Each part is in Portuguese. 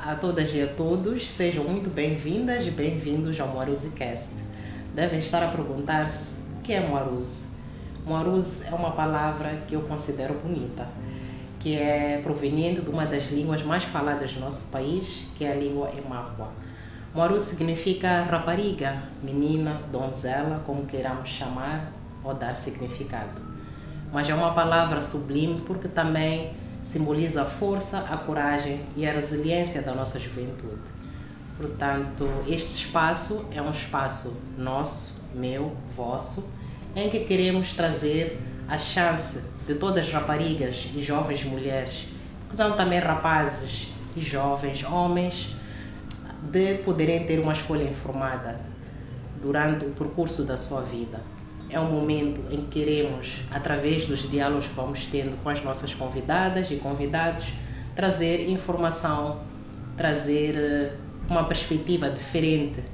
Olá a todas e a todos, sejam muito bem-vindas e bem-vindos ao Moaruzicast. Devem estar a perguntar-se o que é Moaruz. Moaruz é uma palavra que eu considero bonita, que é proveniente de uma das línguas mais faladas do nosso país, que é a língua Emakwa. Moaruz significa rapariga, menina, donzela, como queiramos chamar ou dar significado. Mas é uma palavra sublime porque também simboliza a força, a coragem e a resiliência da nossa juventude. Portanto, este espaço é um espaço nosso, meu, vosso, em que queremos trazer a chance de todas as raparigas e jovens mulheres, portanto também rapazes e jovens homens, de poderem ter uma escolha informada durante o percurso da sua vida. É um momento em que queremos, através dos diálogos que vamos tendo com as nossas convidadas e convidados, trazer informação, trazer uma perspectiva diferente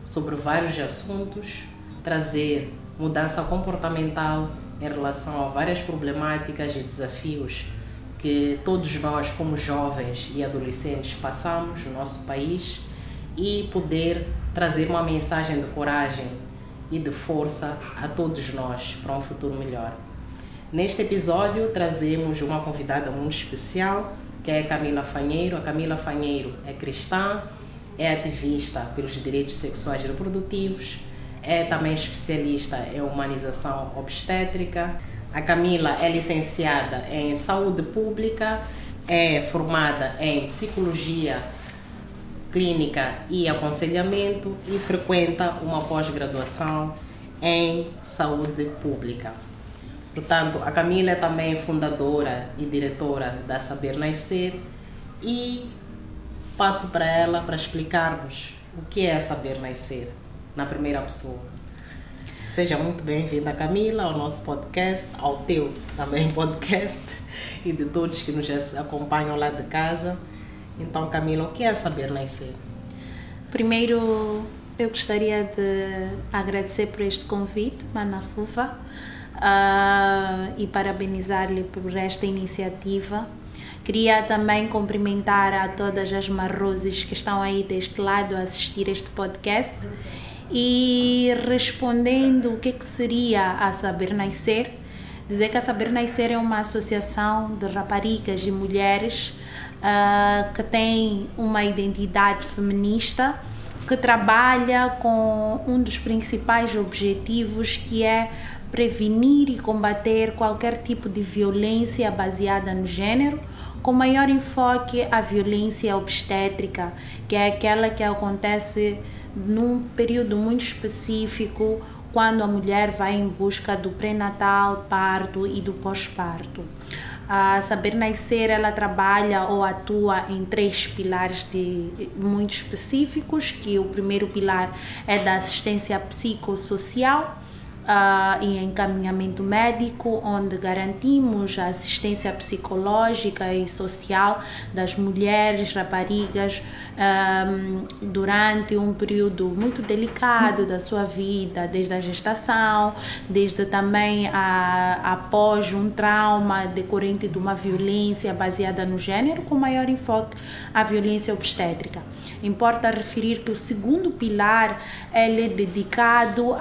sobre vários assuntos, trazer mudança comportamental em relação a várias problemáticas e desafios que todos nós, como jovens e adolescentes, passamos no nosso país e poder trazer uma mensagem de coragem e de força a todos nós para um futuro melhor. Neste episódio trazemos uma convidada muito especial, que é a Camila Fanheiro. A Camila Fanheiro é cristã, é ativista pelos direitos sexuais e reprodutivos, é também especialista em humanização obstétrica. A Camila é licenciada em saúde pública, é formada em psicologia clínica e aconselhamento e frequenta uma pós-graduação em saúde pública. Portanto, a Camila é também fundadora e diretora da Saber Nascer e passo para ela para explicar-nos o que é Saber Nascer na primeira pessoa. Seja muito bem-vinda, Camila, ao nosso podcast, ao teu também podcast e de todos que nos acompanham lá de casa. Então, Camila, o que é Saber Nascer? Primeiro, eu gostaria de agradecer por este convite, Mana Fufa, e parabenizar-lhe por esta iniciativa. Queria também cumprimentar a todas as marroses que estão aí deste lado a assistir este podcast. E respondendo o que seria a Saber Nascer, dizer que a Saber Nascer é uma associação de raparigas e mulheres que tem uma identidade feminista, que trabalha com um dos principais objetivos, que é prevenir e combater qualquer tipo de violência baseada no gênero, com maior enfoque a violência obstétrica, que é aquela que acontece num período muito específico, quando a mulher vai em busca do pré-natal, parto e do pós-parto. A Saber Nascer, ela trabalha ou atua em 3 pilares muito específicos, que o primeiro pilar é da assistência psicossocial e encaminhamento médico, onde garantimos a assistência psicológica e social das mulheres, raparigas, durante um período muito delicado da sua vida, desde a gestação, desde também após um trauma decorrente de uma violência baseada no gênero, com maior enfoque à violência obstétrica. Importa referir que o segundo pilar ele é dedicado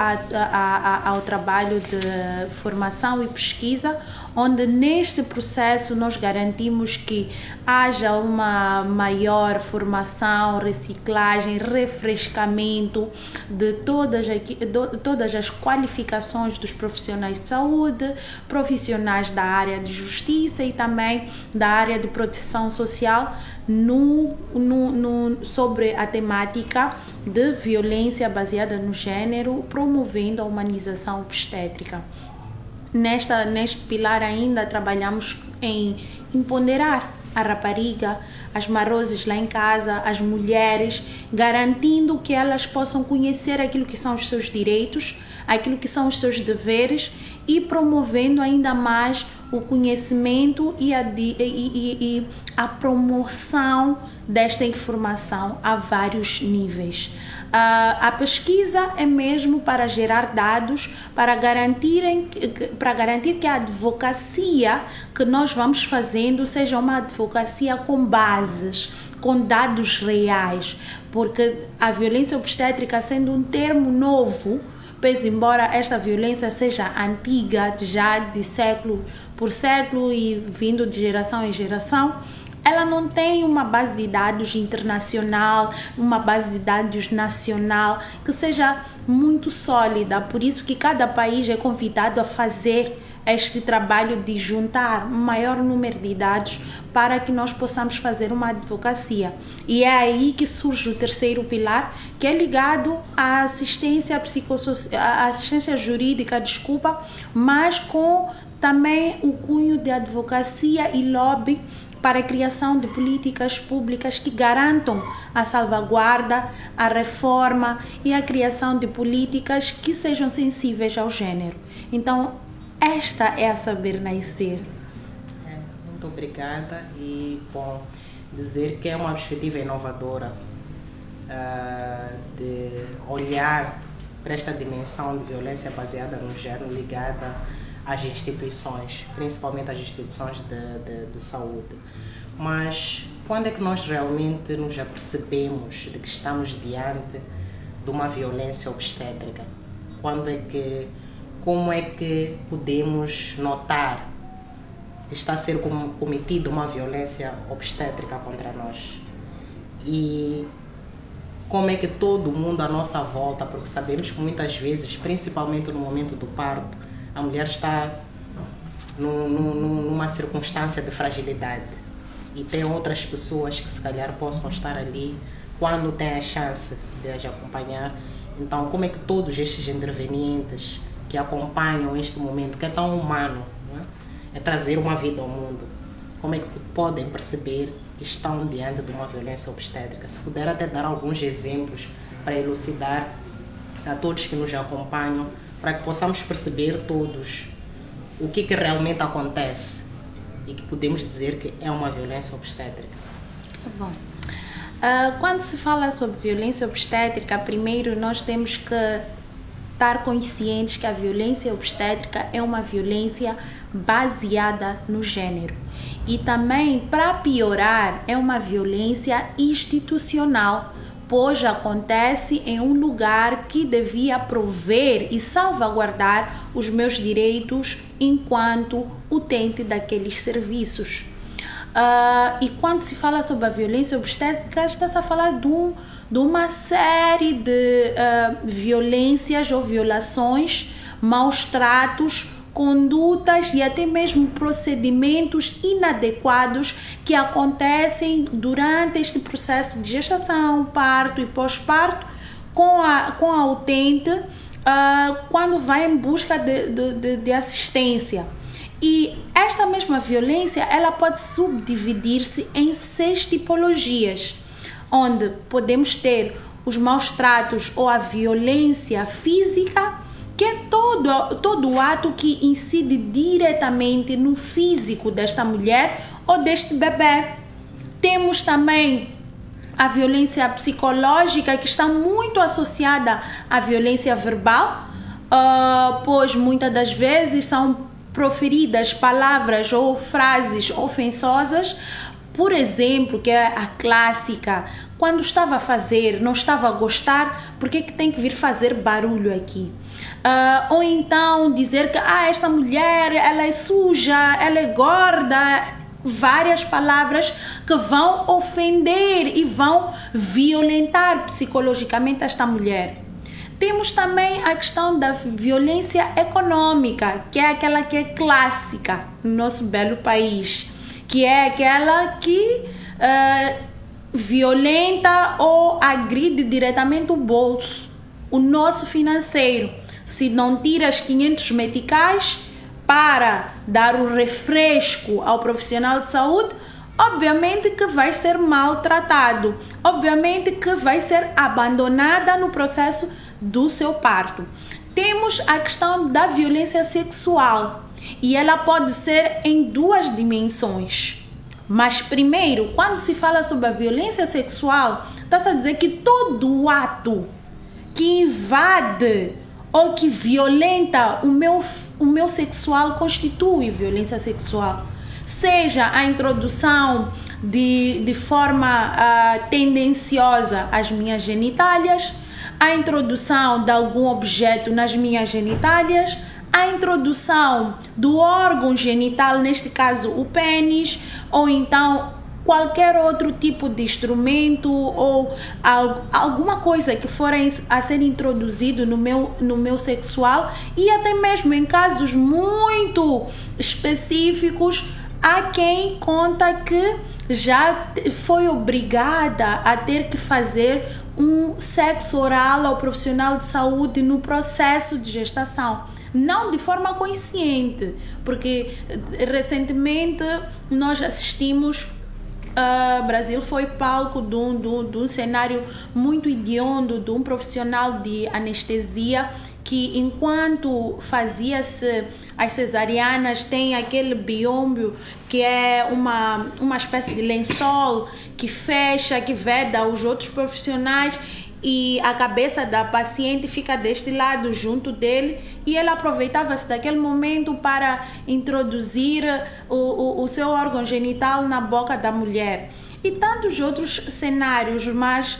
ao trabalho de formação e pesquisa, onde neste processo nós garantimos que haja uma maior formação, reciclagem, refrescamento de todas as qualificações dos profissionais de saúde, profissionais da área de justiça e também da área de proteção social sobre a temática de violência baseada no gênero, promovendo a humanização obstétrica. Neste pilar ainda trabalhamos em empoderar a rapariga, as marroses lá em casa, as mulheres, garantindo que elas possam conhecer aquilo que são os seus direitos, aquilo que são os seus deveres e promovendo ainda mais o conhecimento e a promoção desta informação a vários níveis. A pesquisa é mesmo para gerar dados, para garantir que a advocacia que nós vamos fazendo seja uma advocacia com bases, com dados reais, porque a violência obstétrica, sendo um termo novo, pois embora esta violência seja antiga, já de século por século e vindo de geração em geração, ela não tem uma base de dados internacional, uma base de dados nacional que seja muito sólida. Por isso que cada país é convidado a fazer este trabalho de juntar um maior número de dados para que nós possamos fazer uma advocacia. E é aí que surge o terceiro pilar, que é ligado à assistência à assistência jurídica, mas com também o cunho de advocacia e lobby para a criação de políticas públicas que garantam a salvaguarda, a reforma e a criação de políticas que sejam sensíveis ao gênero. Então, esta é a Saber Nascer. Muito obrigada e, bom, dizer que é uma perspectiva inovadora de olhar para esta dimensão de violência baseada no gênero ligada às instituições, principalmente às instituições de saúde. Mas quando é que nós realmente nos apercebemos de que estamos diante de uma violência obstétrica? Como é que podemos notar que está a ser cometida uma violência obstétrica contra nós? E como é que todo mundo à nossa volta, porque sabemos que muitas vezes, principalmente no momento do parto, a mulher está numa circunstância de fragilidade e tem outras pessoas que se calhar possam estar ali quando tem a chance de as acompanhar. Então, como é que todos estes intervenientes que acompanham este momento, que é tão humano, não é? É trazer uma vida ao mundo, como é que podem perceber que estão diante de uma violência obstétrica? Se puder até dar alguns exemplos para elucidar a todos que nos acompanham, para que possamos perceber todos o que realmente acontece e que podemos dizer que é uma violência obstétrica. Tá bom. Quando se fala sobre violência obstétrica, primeiro nós temos que estar conscientes que a violência obstétrica é uma violência baseada no gênero. E também, para piorar, é uma violência institucional, pois acontece em um lugar que devia prover e salvaguardar os meus direitos enquanto utente daqueles serviços. E quando se fala sobre a violência obstétrica, está-se a falar de uma série de violências ou violações, maus tratos, condutas e até mesmo procedimentos inadequados que acontecem durante este processo de gestação, parto e pós-parto com a utente quando vai em busca de assistência. E esta mesma violência, ela pode subdividir-se em 6 tipologias, onde podemos ter os maus tratos ou a violência física, que é todo o ato que incide diretamente no físico desta mulher ou deste bebê. Temos também a violência psicológica, que está muito associada à violência verbal, pois muitas das vezes são proferidas palavras ou frases ofensosas. Por exemplo, que é a clássica: quando estava a fazer, não estava a gostar, por que tem que vir fazer barulho aqui? Ou então dizer que esta mulher, ela é suja, ela é gorda. Várias palavras que vão ofender e vão violentar psicologicamente esta mulher. Temos também a questão da violência econômica, que é aquela que é clássica no nosso belo país, que é aquela que violenta ou agride diretamente o bolso, o nosso financeiro. Se não tiras 500 meticais para dar um refresco ao profissional de saúde, obviamente que vai ser maltratado, obviamente que vai ser abandonada no processo do seu parto. Temos a questão da violência sexual e ela pode ser em 2 dimensões. Mas primeiro, quando se fala sobre a violência sexual, está-se a dizer que todo ato que invade ou que violenta o meu sexual constitui violência sexual. Seja a introdução de forma tendenciosa as minhas genitálias, a introdução de algum objeto nas minhas genitálias, a introdução do órgão genital, neste caso o pênis, ou então qualquer outro tipo de instrumento ou alguma coisa que for a ser introduzido no meu sexual, e até mesmo em casos muito específicos, há quem conta que já foi obrigada a ter que fazer um sexo oral ao profissional de saúde no processo de gestação. Não de forma consciente, porque recentemente nós assistimos, Brasil foi palco de um cenário muito hediondo de um profissional de anestesia que, enquanto fazia-se as cesarianas, tem aquele biômbio que é uma espécie de lençol que fecha, que veda os outros profissionais, e a cabeça da paciente fica deste lado junto dele, e ele aproveitava-se daquele momento para introduzir o seu órgão genital na boca da mulher. E tantos outros cenários, mas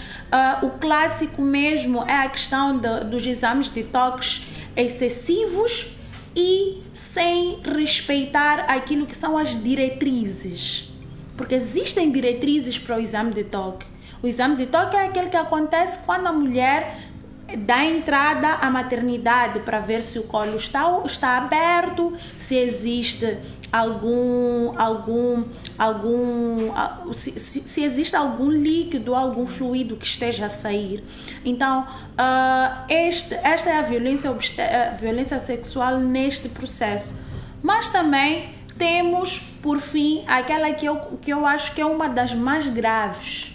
o clássico mesmo é a questão dos exames de toques excessivos e sem respeitar aquilo que são as diretrizes, porque existem diretrizes para o exame de toque. O exame de toque é aquele que acontece quando a mulher dá entrada à maternidade, para ver se o colo está aberto, se existe se existe algum líquido, algum fluido que esteja a sair. Então, esta é a violência sexual neste processo. Mas também temos, por fim, aquela que eu acho que é uma das mais graves,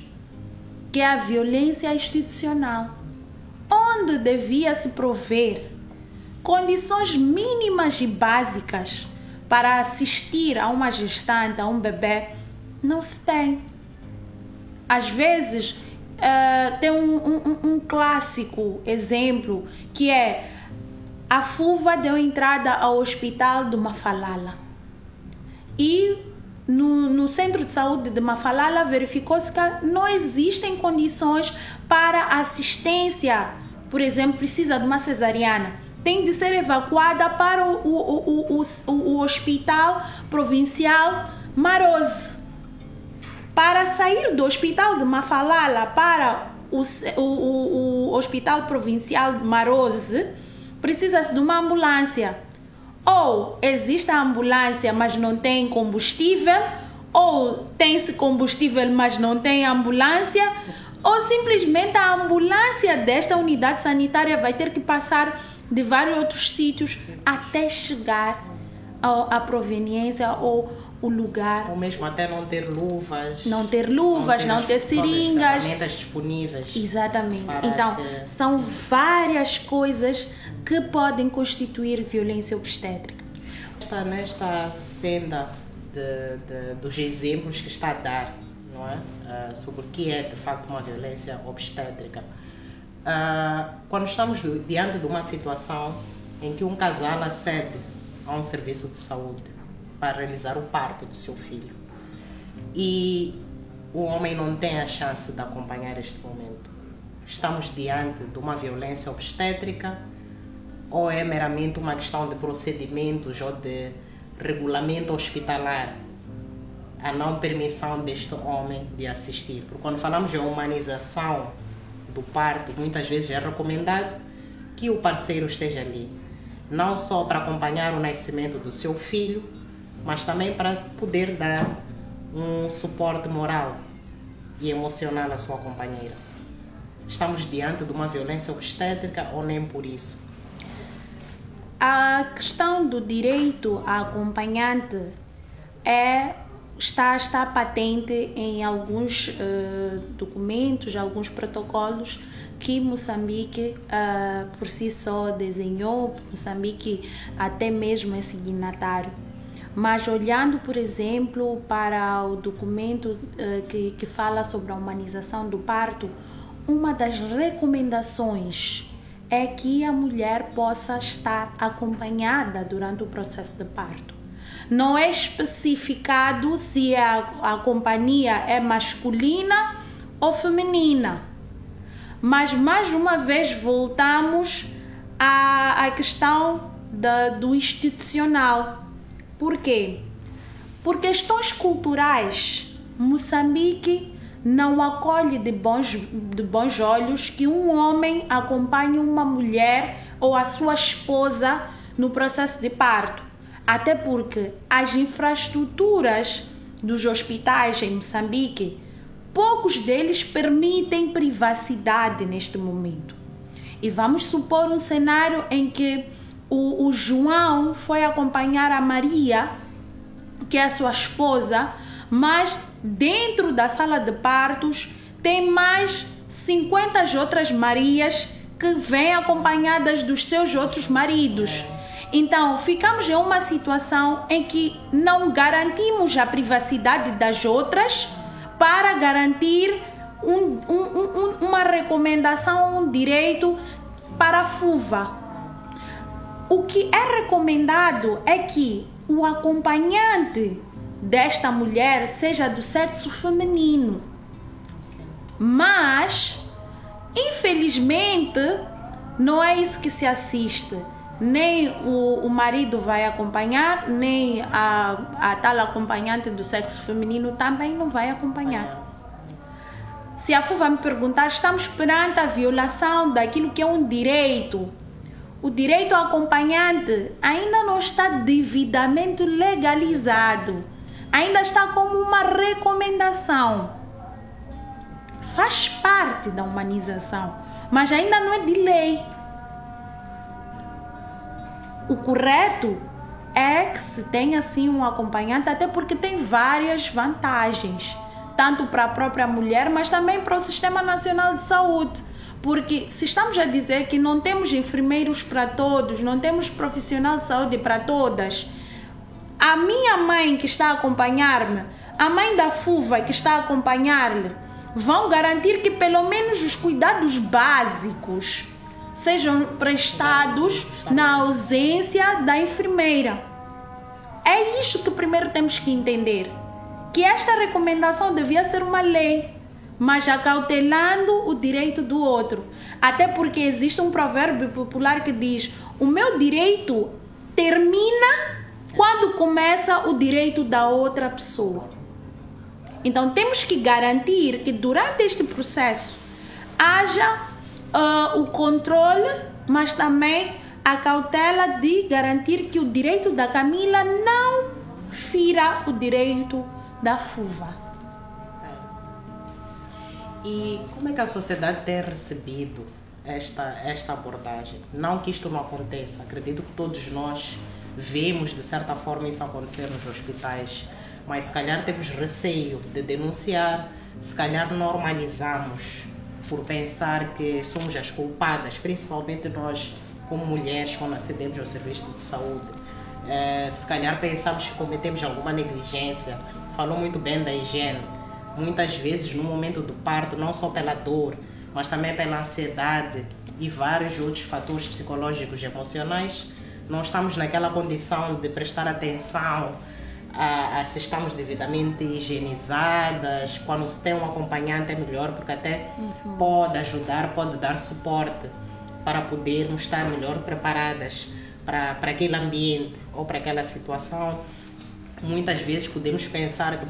que é a violência institucional, onde devia se prover condições mínimas e básicas para assistir a uma gestante, a um bebê. Não se tem. Às vezes, tem um clássico exemplo, que é: a FUVA deu entrada ao hospital de Mafalala, e no centro de saúde de Mafalala verificou-se que não existem condições para assistência. Por exemplo, precisa de uma cesariana, tem de ser evacuada para o Hospital Provincial Maroz. Para sair do Hospital de Mafalala para o Hospital Provincial Maroz, precisa-se de uma ambulância. Ou existe a ambulância, mas não tem combustível, ou tem-se combustível, mas não tem ambulância, ou simplesmente a ambulância desta unidade sanitária vai ter que passar de vários outros sítios até chegar à proveniência ou o lugar. Ou mesmo até não ter luvas. Não ter seringas. Ferramentas disponíveis. Exatamente. Então, são várias coisas que podem constituir violência obstétrica. Está nesta senda dos exemplos que está a dar, não é? Sobre o que é de facto uma violência obstétrica. Quando estamos diante de uma situação em que um casal acede a um serviço de saúde para realizar o parto do seu filho e o homem não tem a chance de acompanhar este momento, estamos diante de uma violência obstétrica, ou é meramente uma questão de procedimentos ou de regulamento hospitalar, a não permissão deste homem de assistir? Porque quando falamos de humanização do parto, muitas vezes é recomendado que o parceiro esteja ali, não só para acompanhar o nascimento do seu filho, mas também para poder dar um suporte moral e emocional à sua companheira. Estamos diante de uma violência obstétrica ou nem por isso? A questão do direito à acompanhante está patente em alguns documentos, alguns protocolos que Moçambique por si só desenhou. Moçambique até mesmo é signatário. Mas olhando, por exemplo, para o documento que fala sobre a humanização do parto, uma das recomendações é que a mulher possa estar acompanhada durante o processo de parto. não é especificado se a companhia é masculina ou feminina. Mas, mais uma vez, voltamos à questão do institucional. Por quê? Por questões culturais, Moçambique não acolhe de bons olhos que um homem acompanhe uma mulher ou a sua esposa no processo de parto. Até porque as infraestruturas dos hospitais em Moçambique, poucos deles permitem privacidade neste momento. E vamos supor um cenário em que o João foi acompanhar a Maria, que é a sua esposa, mas dentro da sala de partos tem mais 50 outras Marias que vêm acompanhadas dos seus outros maridos. Então, ficamos em uma situação em que não garantimos a privacidade das outras para garantir uma recomendação, um direito para a FUVA. O que é recomendado é que o acompanhante desta mulher seja do sexo feminino. Mas, infelizmente, não é isso que se assiste. Nem o marido vai acompanhar, nem a tal acompanhante do sexo feminino também não vai acompanhar. Se a FUVA me perguntar, estamos perante a violação daquilo que é um direito. O direito ao acompanhante ainda não está devidamente legalizado. Ainda está como uma recomendação. Faz parte da humanização, mas ainda não é de lei. O correto é que se tenha assim um acompanhante, até porque tem várias vantagens, tanto para a própria mulher, mas também para o Sistema Nacional de Saúde. Porque se estamos a dizer que não temos enfermeiros para todos, não temos profissional de saúde para todas, a minha mãe que está a acompanhar-me, a mãe da FUVA que está a acompanhar-lhe, vão garantir que pelo menos os cuidados básicos sejam prestados na ausência da enfermeira. É isso que primeiro temos que entender, que esta recomendação devia ser uma lei, mas acautelando o direito do outro. Até porque existe um provérbio popular que diz: o meu direito termina quando começa o direito da outra pessoa. Então temos que garantir que durante este processo haja o controle, mas também a cautela de garantir que o direito da Camila não fira o direito da FUVA. E como é que a sociedade tem recebido esta abordagem? Não que isto não aconteça, acredito que todos nós vemos de certa forma isso acontecer nos hospitais, mas se calhar temos receio de denunciar, se calhar normalizamos por pensar que somos as culpadas, principalmente nós como mulheres quando acedemos ao serviço de saúde. Se calhar pensamos que cometemos alguma negligência. Falou muito bem da higiene. Muitas vezes no momento do parto, não só pela dor, mas também pela ansiedade e vários outros fatores psicológicos e emocionais, não estamos naquela condição de prestar atenção a se estamos devidamente higienizadas. Quando se tem um acompanhante é melhor, porque até pode ajudar, pode dar suporte para podermos estar melhor preparadas para aquele ambiente ou para aquela situação. Muitas vezes podemos pensar que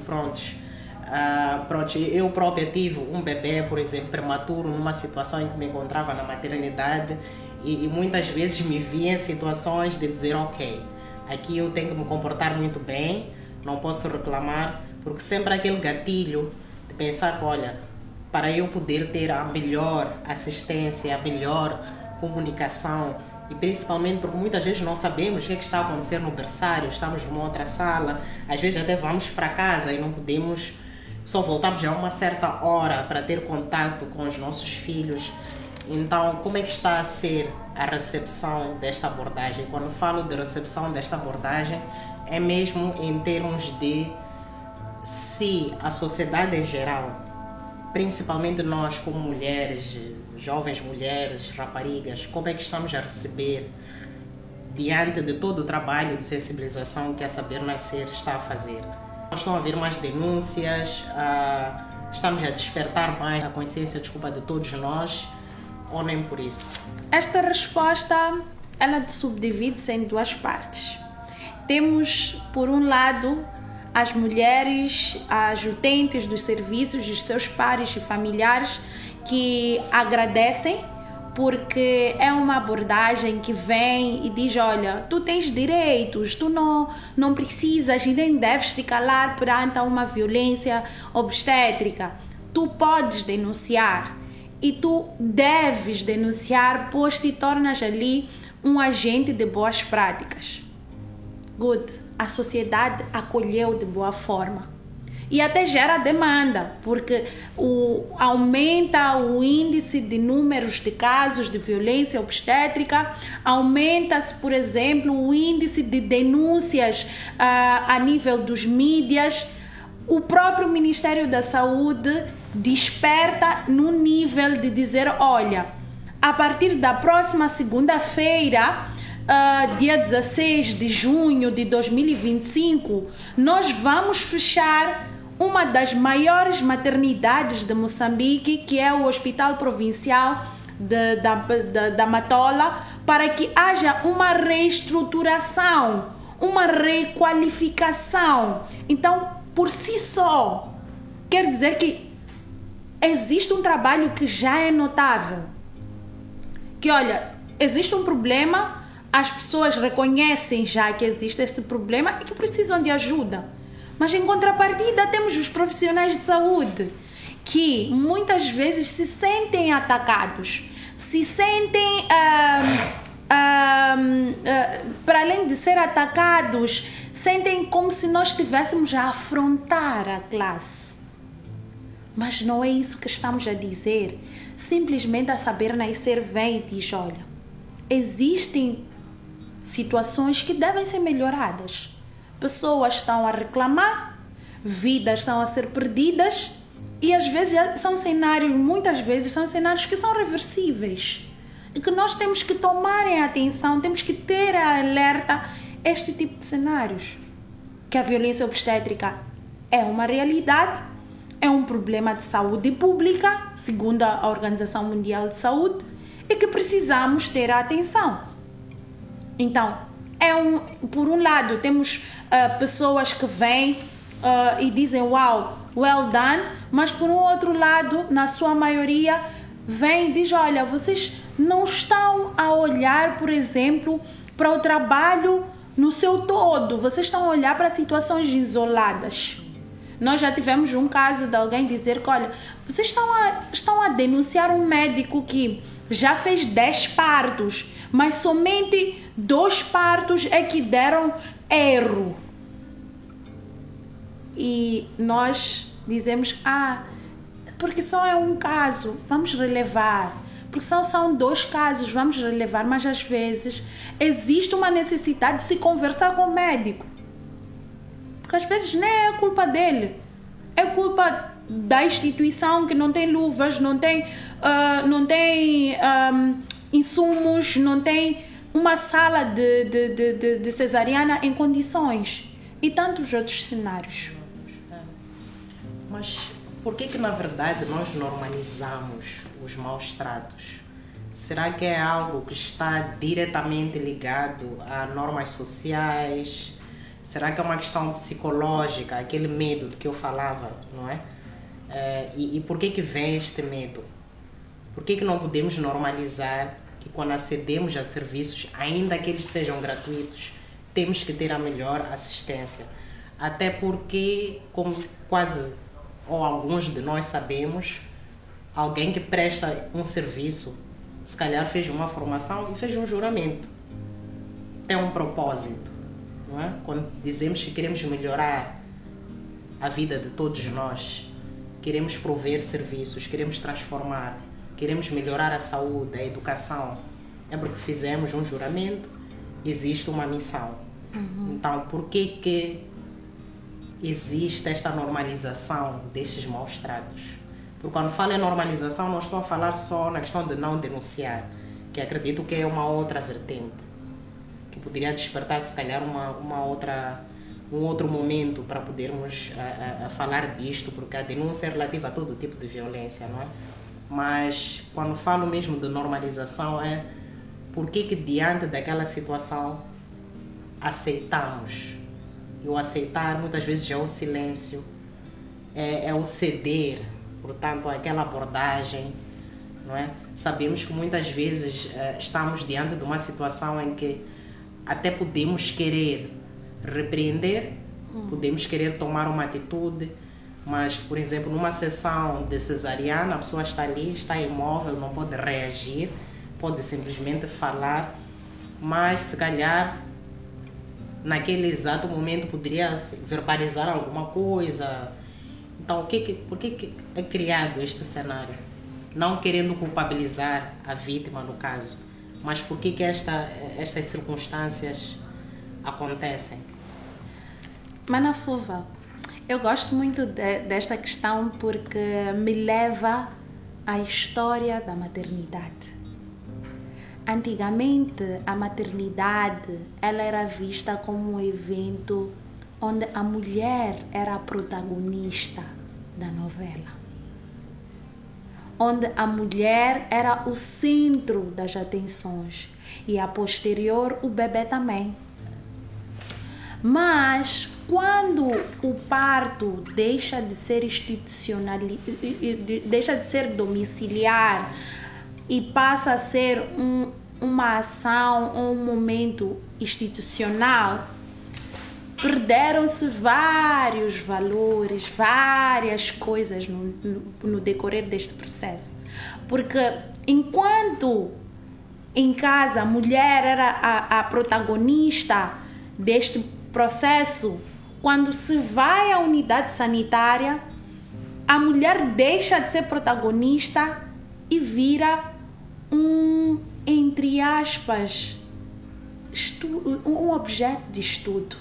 eu própria tive um bebê, por exemplo, prematuro, numa situação em que me encontrava na maternidade e muitas vezes me via em situações de dizer: ok, aqui eu tenho que me comportar muito bem, não posso reclamar, porque sempre há aquele gatilho de pensar que, olha, para eu poder ter a melhor assistência, a melhor comunicação, e principalmente porque muitas vezes não sabemos o que está a acontecer no berçário, estamos numa outra sala, às vezes até vamos para casa e não podemos, só voltamos a uma certa hora para ter contato com os nossos filhos. Então, como é que está a ser a recepção desta abordagem? Quando falo de recepção desta abordagem, é mesmo em termos de se a sociedade em geral, principalmente nós como mulheres, jovens mulheres, raparigas, como é que estamos a receber diante de todo o trabalho de sensibilização que a Saber Nascer está a fazer? Estão a haver mais denúncias, estamos a despertar mais a consciência, desculpa, de todos nós, ou nem por isso? Esta resposta, ela subdivide-se em duas partes. Temos, por um lado, as mulheres, as utentes dos serviços, os seus pares e familiares que agradecem porque é uma abordagem que vem e diz, olha, tu tens direitos, tu não precisas e nem deves te calar perante uma violência obstétrica. Tu podes denunciar e tu deves denunciar, pois te tornas ali um agente de boas práticas. Good. A sociedade acolheu de boa forma. E até gera demanda, porque aumenta o índice de números de casos de violência obstétrica, aumenta-se, por exemplo, o índice de denúncias a nível dos mídias. O próprio Ministério da Saúde desperta no nível de dizer, olha, a partir da próxima segunda-feira, dia 16 de junho de 2025, nós vamos fechar uma das maiores maternidades de Moçambique, que é o Hospital Provincial da Matola, para que haja uma reestruturação, uma requalificação. Então, por si só, quer dizer que existe um trabalho que já é notável. Que, olha, existe um problema, as pessoas reconhecem já que existe esse problema e que precisam de ajuda. Mas em contrapartida temos os profissionais de saúde que muitas vezes se sentem atacados, se sentem, para além de ser atacados, sentem como se nós estivéssemos a afrontar a classe. Mas não é isso que estamos a dizer. Simplesmente a Saber Nascer vem e diz, olha, existem situações que devem ser melhoradas. Pessoas estão a reclamar, vidas estão a ser perdidas e às vezes são cenários, muitas vezes são cenários que são reversíveis e que nós temos que tomar em atenção, temos que ter alerta este tipo de cenários. Que a violência obstétrica é uma realidade, é um problema de saúde pública, segundo a Organização Mundial de Saúde, e que precisamos ter atenção. Então, por um lado, temos pessoas que vêm e dizem, wow, well done, mas por um outro lado, na sua maioria, vem e diz, olha, vocês não estão a olhar, por exemplo, para o trabalho no seu todo, vocês estão a olhar para situações isoladas. Nós já tivemos um caso de alguém dizer que, olha, vocês estão a denunciar um médico que já fez 10 partos, mas somente 2 partos é que deram erro. E nós dizemos, porque só é um caso, vamos relevar. Porque são 2 casos, vamos relevar, mas às vezes existe uma necessidade de se conversar com o médico. Porque às vezes nem é culpa dele, é culpa da instituição que não tem luvas, não tem insumos, não tem uma sala de cesariana em condições e tantos outros cenários. Mas por que na verdade nós normalizamos os maus tratos? Será que é algo que está diretamente ligado a normas sociais? Será que é uma questão psicológica, aquele medo de que eu falava, não é? E por que vem este medo? Por que não podemos normalizar que quando acedemos a serviços, ainda que eles sejam gratuitos, temos que ter a melhor assistência? Até porque, como quase ou alguns de nós sabemos, alguém que presta um serviço, se calhar fez uma formação e fez um juramento. Tem um propósito, não é? Quando dizemos que queremos melhorar a vida de todos nós, queremos prover serviços, queremos transformar, queremos melhorar a saúde, a educação, é porque fizemos um juramento, existe uma missão. Então, por que existe esta normalização destes maus tratos? Porque quando falo em normalização, não estou a falar só na questão de não denunciar, que acredito que é uma outra vertente. que poderia despertar se calhar um outro momento para podermos falar disto, porque a denúncia é relativa a todo tipo de violência, não é? Mas quando falo mesmo de normalização é porque que diante daquela situação aceitamos. E o aceitar muitas vezes é o silêncio, é o ceder, portanto aquela abordagem, não é? Sabemos que muitas vezes estamos diante de uma situação em que até podemos querer repreender, podemos querer tomar uma atitude, mas, por exemplo, numa sessão de cesariana, a pessoa está ali, está imóvel, não pode reagir, pode simplesmente falar, mas se calhar naquele exato momento poderia verbalizar alguma coisa. Então, por que é criado este cenário? Não querendo culpabilizar a vítima, no caso, mas por que estas circunstâncias acontecem? Mana Fuva, eu gosto muito desta questão porque me leva à história da maternidade. Antigamente, a maternidade ela era vista como um evento onde a mulher era a protagonista da novela. Onde a mulher era o centro das atenções e a posterior o bebê também. Mas quando o parto deixa de ser deixa de ser domiciliar e passa a ser uma ação ou um momento institucional, perderam-se vários valores, várias coisas no decorrer deste processo. Porque enquanto em casa a mulher era a protagonista deste processo, quando se vai à unidade sanitária, a mulher deixa de ser protagonista e vira entre aspas, um objeto de estudo.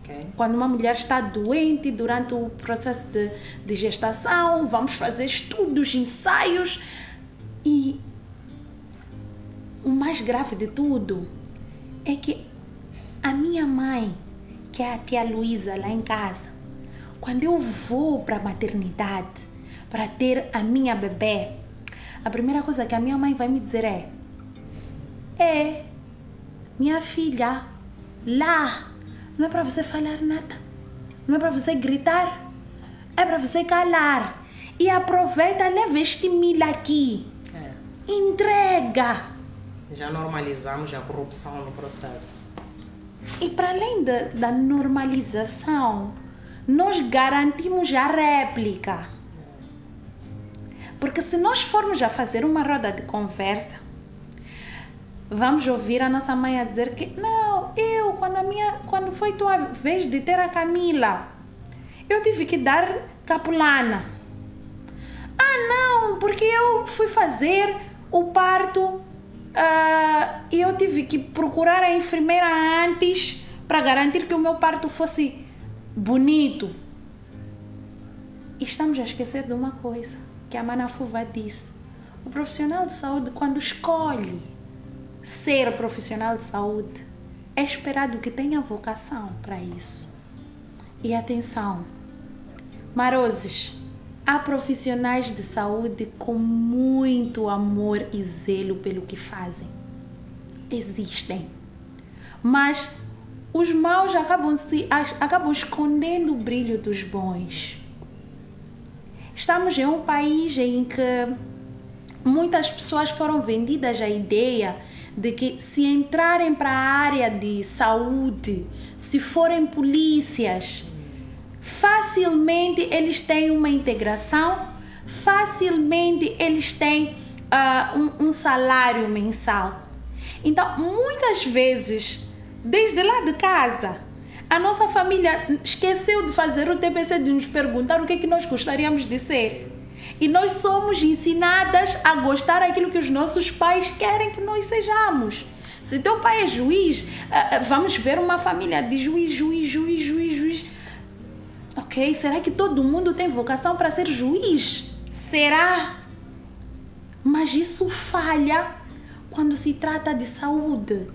Okay. Quando uma mulher está doente durante o processo de gestação, vamos fazer estudos, ensaios. E o mais grave de tudo é que a minha mãe, que é a tia Luísa lá em casa, quando eu vou para a maternidade para ter a minha bebê, a primeira coisa que a minha mãe vai me dizer é minha filha, lá não é para você falar nada, não é para você gritar, é para você calar. E aproveita, leva este milho aqui, entrega. Já normalizamos a corrupção no processo. E para além da normalização, nós garantimos a réplica. Porque se nós formos a fazer uma roda de conversa, vamos ouvir a nossa mãe a dizer que não, quando foi tua vez de ter a Camila, eu tive que dar capulana. Ah, não, porque eu fui fazer o parto e eu tive que procurar a enfermeira antes para garantir que o meu parto fosse bonito. E estamos a esquecer de uma coisa que a Mana Fuva disse. O profissional de saúde, quando escolhe ser profissional de saúde, é esperado que tenha vocação para isso. E atenção, Maroses, há profissionais de saúde com muito amor e zelo pelo que fazem. Existem. Mas os maus acabam escondendo o brilho dos bons. Estamos em um país em que muitas pessoas foram vendidas a ideia de que se entrarem para a área de saúde, se forem polícias, facilmente eles têm uma integração, facilmente eles têm um salário mensal. Então, muitas vezes, desde lá de casa, a nossa família esqueceu de fazer o TPC, de nos perguntar o que é que nós gostaríamos de ser. E nós somos ensinadas a gostar daquilo que os nossos pais querem que nós sejamos. Se teu pai é juiz, vamos ver uma família de juiz. Ok, será que todo mundo tem vocação para ser juiz? Será? Mas isso falha quando se trata de saúde.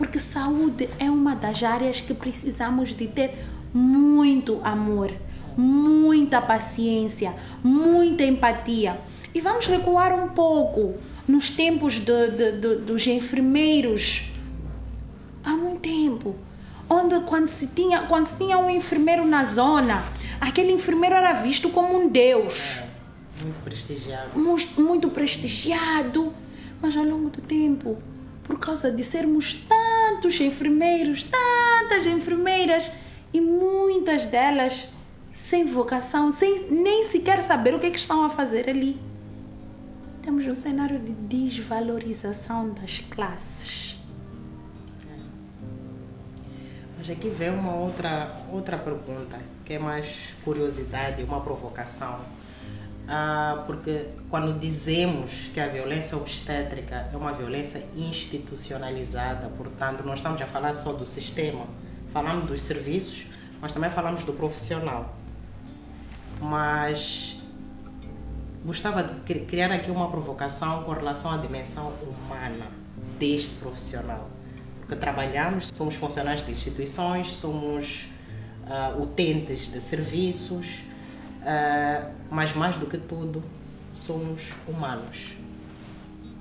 Porque saúde é uma das áreas que precisamos de ter muito amor, muita paciência, muita empatia. E vamos recuar um pouco nos tempos dos enfermeiros. Há muito tempo, onde quando se tinha um enfermeiro na zona, aquele enfermeiro era visto como um deus. Muito prestigiado. Muito prestigiado. Mas ao longo do tempo, por causa de sermos tantos enfermeiros, tantas enfermeiras, e muitas delas sem vocação, sem nem sequer saber o que estão a fazer ali, temos um cenário de desvalorização das classes. Mas aqui vem uma outra pergunta, que é mais curiosidade, uma provocação. Porque quando dizemos que a violência obstétrica é uma violência institucionalizada, portanto, não estamos a falar só do sistema, falamos dos serviços, mas também falamos do profissional. Mas gostava de criar aqui uma provocação com relação à dimensão humana deste profissional. Porque trabalhamos, somos funcionários de instituições, somos utentes de serviços, mas mais do que tudo, somos humanos.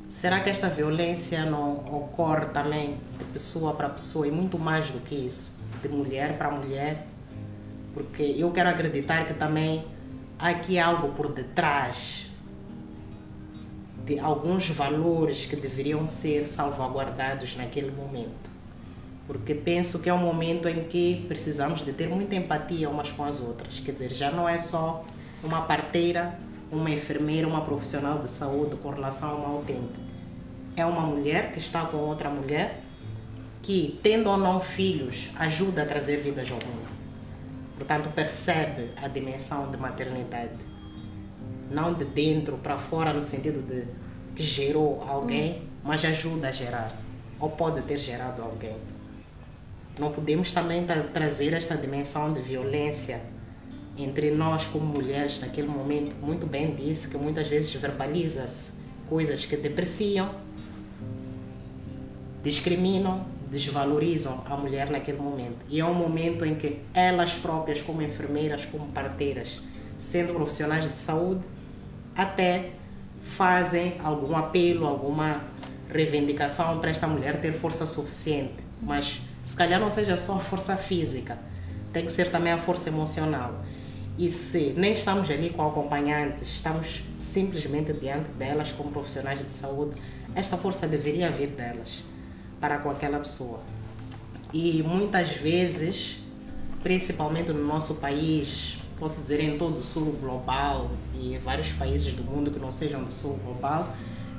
Será que esta violência não ocorre também de pessoa para pessoa e muito mais do que isso, de mulher para mulher? Porque eu quero acreditar que também há aqui algo por detrás de alguns valores que deveriam ser salvaguardados naquele momento. Porque penso que é um momento em que precisamos de ter muita empatia umas com as outras. Quer dizer, já não é só uma parteira, uma enfermeira, uma profissional de saúde com relação a uma utente. É uma mulher que está com outra mulher que, tendo ou não filhos, ajuda a trazer vidas ao mundo. Portanto, percebe a dimensão de maternidade. Não de dentro para fora, no sentido de que gerou alguém, mas ajuda a gerar. Ou pode ter gerado alguém. Não podemos também trazer esta dimensão de violência entre nós como mulheres naquele momento. Muito bem disse que muitas vezes verbaliza-se coisas que depreciam, discriminam, desvalorizam a mulher naquele momento. E é um momento em que elas próprias, como enfermeiras, como parteiras, sendo profissionais de saúde, até fazem algum apelo, alguma reivindicação para esta mulher ter força suficiente. Mas se calhar não seja só a força física, tem que ser também a força emocional. E se nem estamos ali com acompanhantes, estamos simplesmente diante delas como profissionais de saúde, esta força deveria vir delas para com aquela pessoa. E muitas vezes, principalmente no nosso país, posso dizer em todo o sul global e vários países do mundo que não sejam do sul global,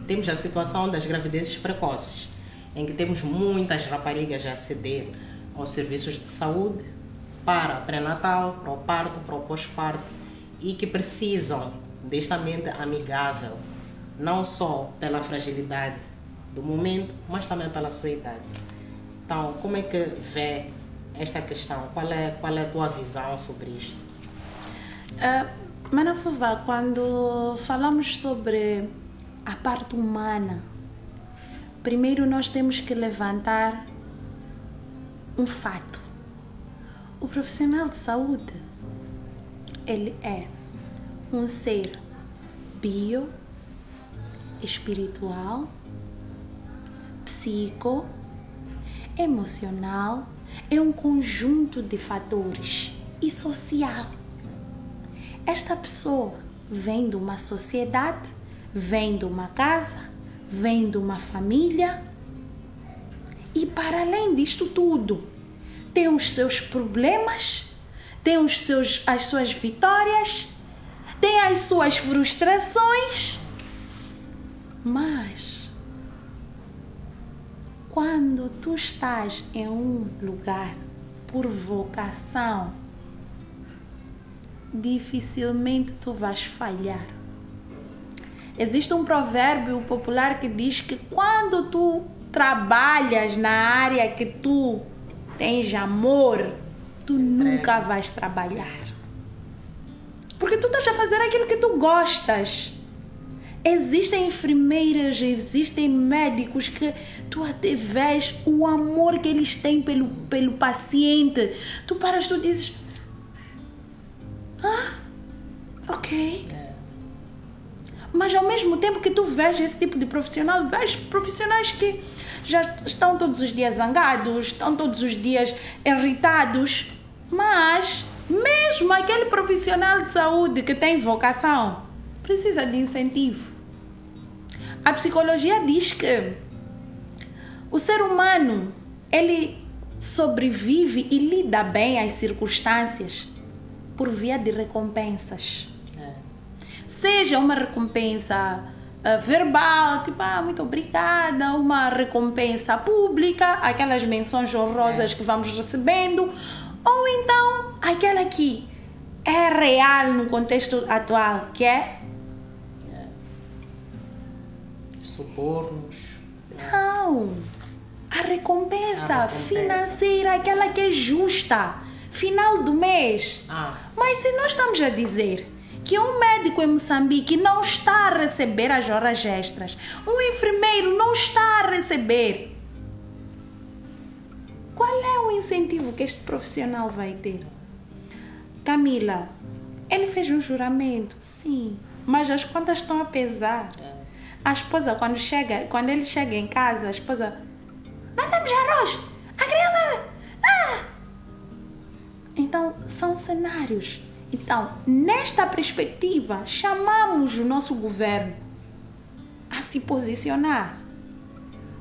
temos a situação das gravidezes precoces, em que temos muitas raparigas a aceder aos serviços de saúde para pré-natal, para o parto, para o pós-parto, e que precisam desta mente amigável, não só pela fragilidade do momento, mas também pela sua idade. Então, como é que vê esta questão? Qual é a tua visão sobre isto? Mana Fuva, quando falamos sobre a parte humana, primeiro nós temos que levantar um fato. O profissional de saúde, ele é um ser bio, espiritual, psico, emocional, é um conjunto de fatores e social. Esta pessoa vem de uma sociedade, vem de uma casa, vem de uma família e, para além disto tudo, tem os seus problemas, tem as suas vitórias, tem as suas frustrações. Mas quando tu estás em um lugar por vocação, dificilmente tu vais falhar. Existe um provérbio popular que diz que quando tu trabalhas na área que tu tens amor, tu nunca vais trabalhar. Porque tu estás a fazer aquilo que tu gostas. Existem enfermeiras, existem médicos que tu até vês o amor que eles têm pelo paciente. Tu paras, tu dizes, ok. Mas ao mesmo tempo que tu vês esse tipo de profissional, vês profissionais que já estão todos os dias zangados, estão todos os dias irritados, mas mesmo aquele profissional de saúde que tem vocação precisa de incentivo. A psicologia diz que o ser humano, ele sobrevive e lida bem às circunstâncias por via de recompensas. Seja uma recompensa verbal, tipo, muito obrigada, uma recompensa pública, aquelas menções honrosas que vamos recebendo, ou então aquela que é real no contexto atual, que é subornos. Não, a recompensa financeira, aquela que é justa, final do mês. Mas se nós estamos a dizer que um médico em Moçambique não está a receber as horas extras, um enfermeiro não está a receber, qual é o incentivo que este profissional vai ter? Camila, ele fez um juramento, sim, mas as contas estão a pesar. A esposa, quando ele chega em casa, a esposa, não temos arroz, a criança... Então, são cenários. Então, nesta perspectiva, chamamos o nosso governo a se posicionar.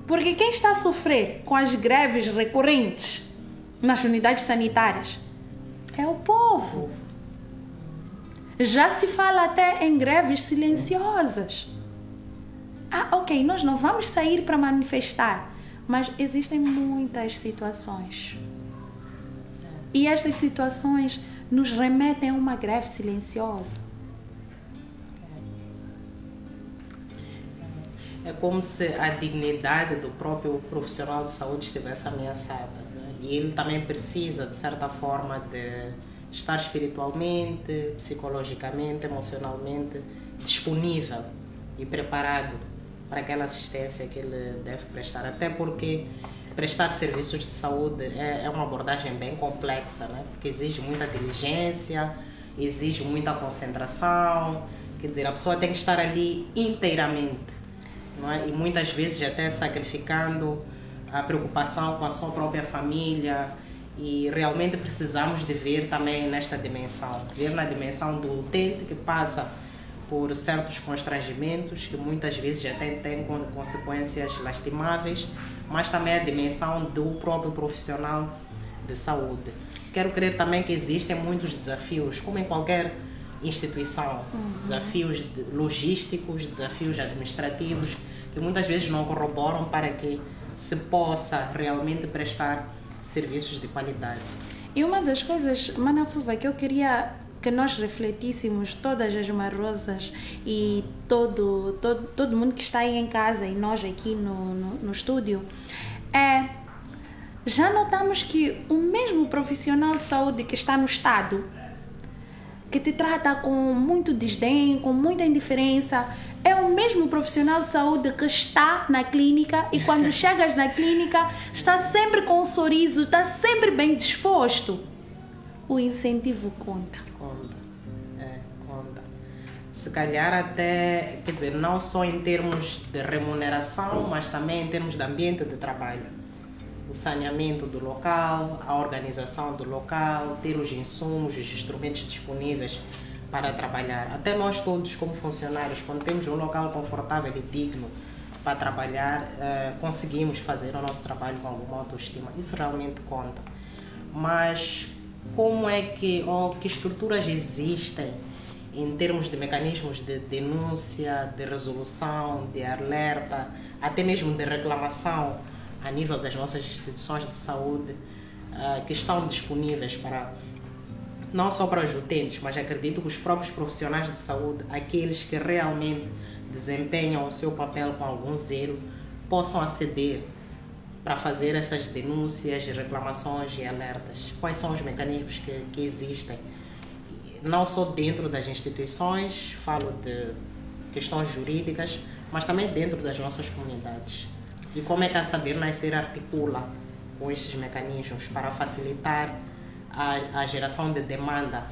Porque quem está a sofrer com as greves recorrentes nas unidades sanitárias é o povo. Já se fala até em greves silenciosas. Ok, nós não vamos sair para manifestar, mas existem muitas situações. E estas situações nos remetem a uma greve silenciosa. É como se a dignidade do próprio profissional de saúde estivesse ameaçada, né? E ele também precisa, de certa forma, de estar espiritualmente, psicologicamente, emocionalmente disponível e preparado para aquela assistência que ele deve prestar. Até porque prestar serviços de saúde é uma abordagem bem complexa, né? Porque exige muita diligência, exige muita concentração, quer dizer, a pessoa tem que estar ali inteiramente, não é? E muitas vezes até sacrificando a preocupação com a sua própria família, e realmente precisamos de ver também nesta dimensão, ver na dimensão do utente que passa por certos constrangimentos que muitas vezes até têm consequências lastimáveis, mas também a dimensão do próprio profissional de saúde. Quero crer também que existem muitos desafios, como em qualquer instituição, desafios logísticos, desafios administrativos, que muitas vezes não corroboram para que se possa realmente prestar serviços de qualidade. E uma das coisas, Mana Fuva, que eu queria que nós refletíssemos, todas as marrosas e todo mundo que está aí em casa e nós aqui no estúdio, já notamos que o mesmo profissional de saúde que está no Estado, que te trata com muito desdém, com muita indiferença, é o mesmo profissional de saúde que está na clínica e quando chegas na clínica está sempre com um sorriso, está sempre bem disposto. O incentivo conta. Conta. Se calhar até, quer dizer, não só em termos de remuneração, mas também em termos de ambiente de trabalho. O saneamento do local, a organização do local, ter os insumos, os instrumentos disponíveis para trabalhar. Até nós todos, como funcionários, quando temos um local confortável e digno para trabalhar, conseguimos fazer o nosso trabalho com alguma autoestima. Isso realmente conta. Mas como é que estruturas existem em termos de mecanismos de denúncia, de resolução, de alerta, até mesmo de reclamação a nível das nossas instituições de saúde, que estão disponíveis para, não só para os utentes, mas acredito que os próprios profissionais de saúde, aqueles que realmente desempenham o seu papel com algum zelo, possam aceder para fazer essas denúncias, reclamações e alertas. Quais são os mecanismos que existem? Não só dentro das instituições, falo de questões jurídicas, mas também dentro das nossas comunidades. E como é que a Saber Nascer articula com estes mecanismos para facilitar a geração de demanda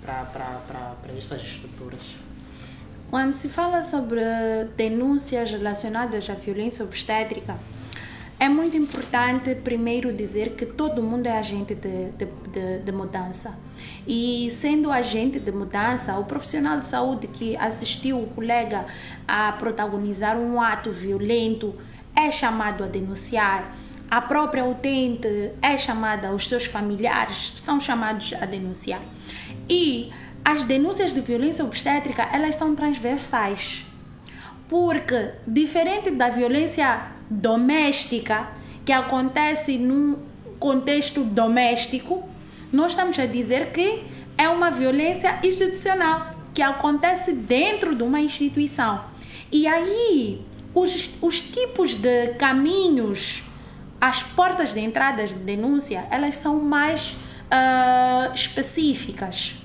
para estas estruturas? Quando se fala sobre denúncias relacionadas à violência obstétrica, é muito importante primeiro dizer que todo mundo é agente de mudança. E sendo agente de mudança, o profissional de saúde que assistiu o colega a protagonizar um ato violento é chamado a denunciar. A própria utente é chamada, os seus familiares são chamados a denunciar. E as denúncias de violência obstétrica, elas são transversais. Porque, diferente da violência doméstica, que acontece num contexto doméstico, nós estamos a dizer que é uma violência institucional, que acontece dentro de uma instituição. E aí, os tipos de caminhos, as portas de entrada de denúncia, elas são mais específicas.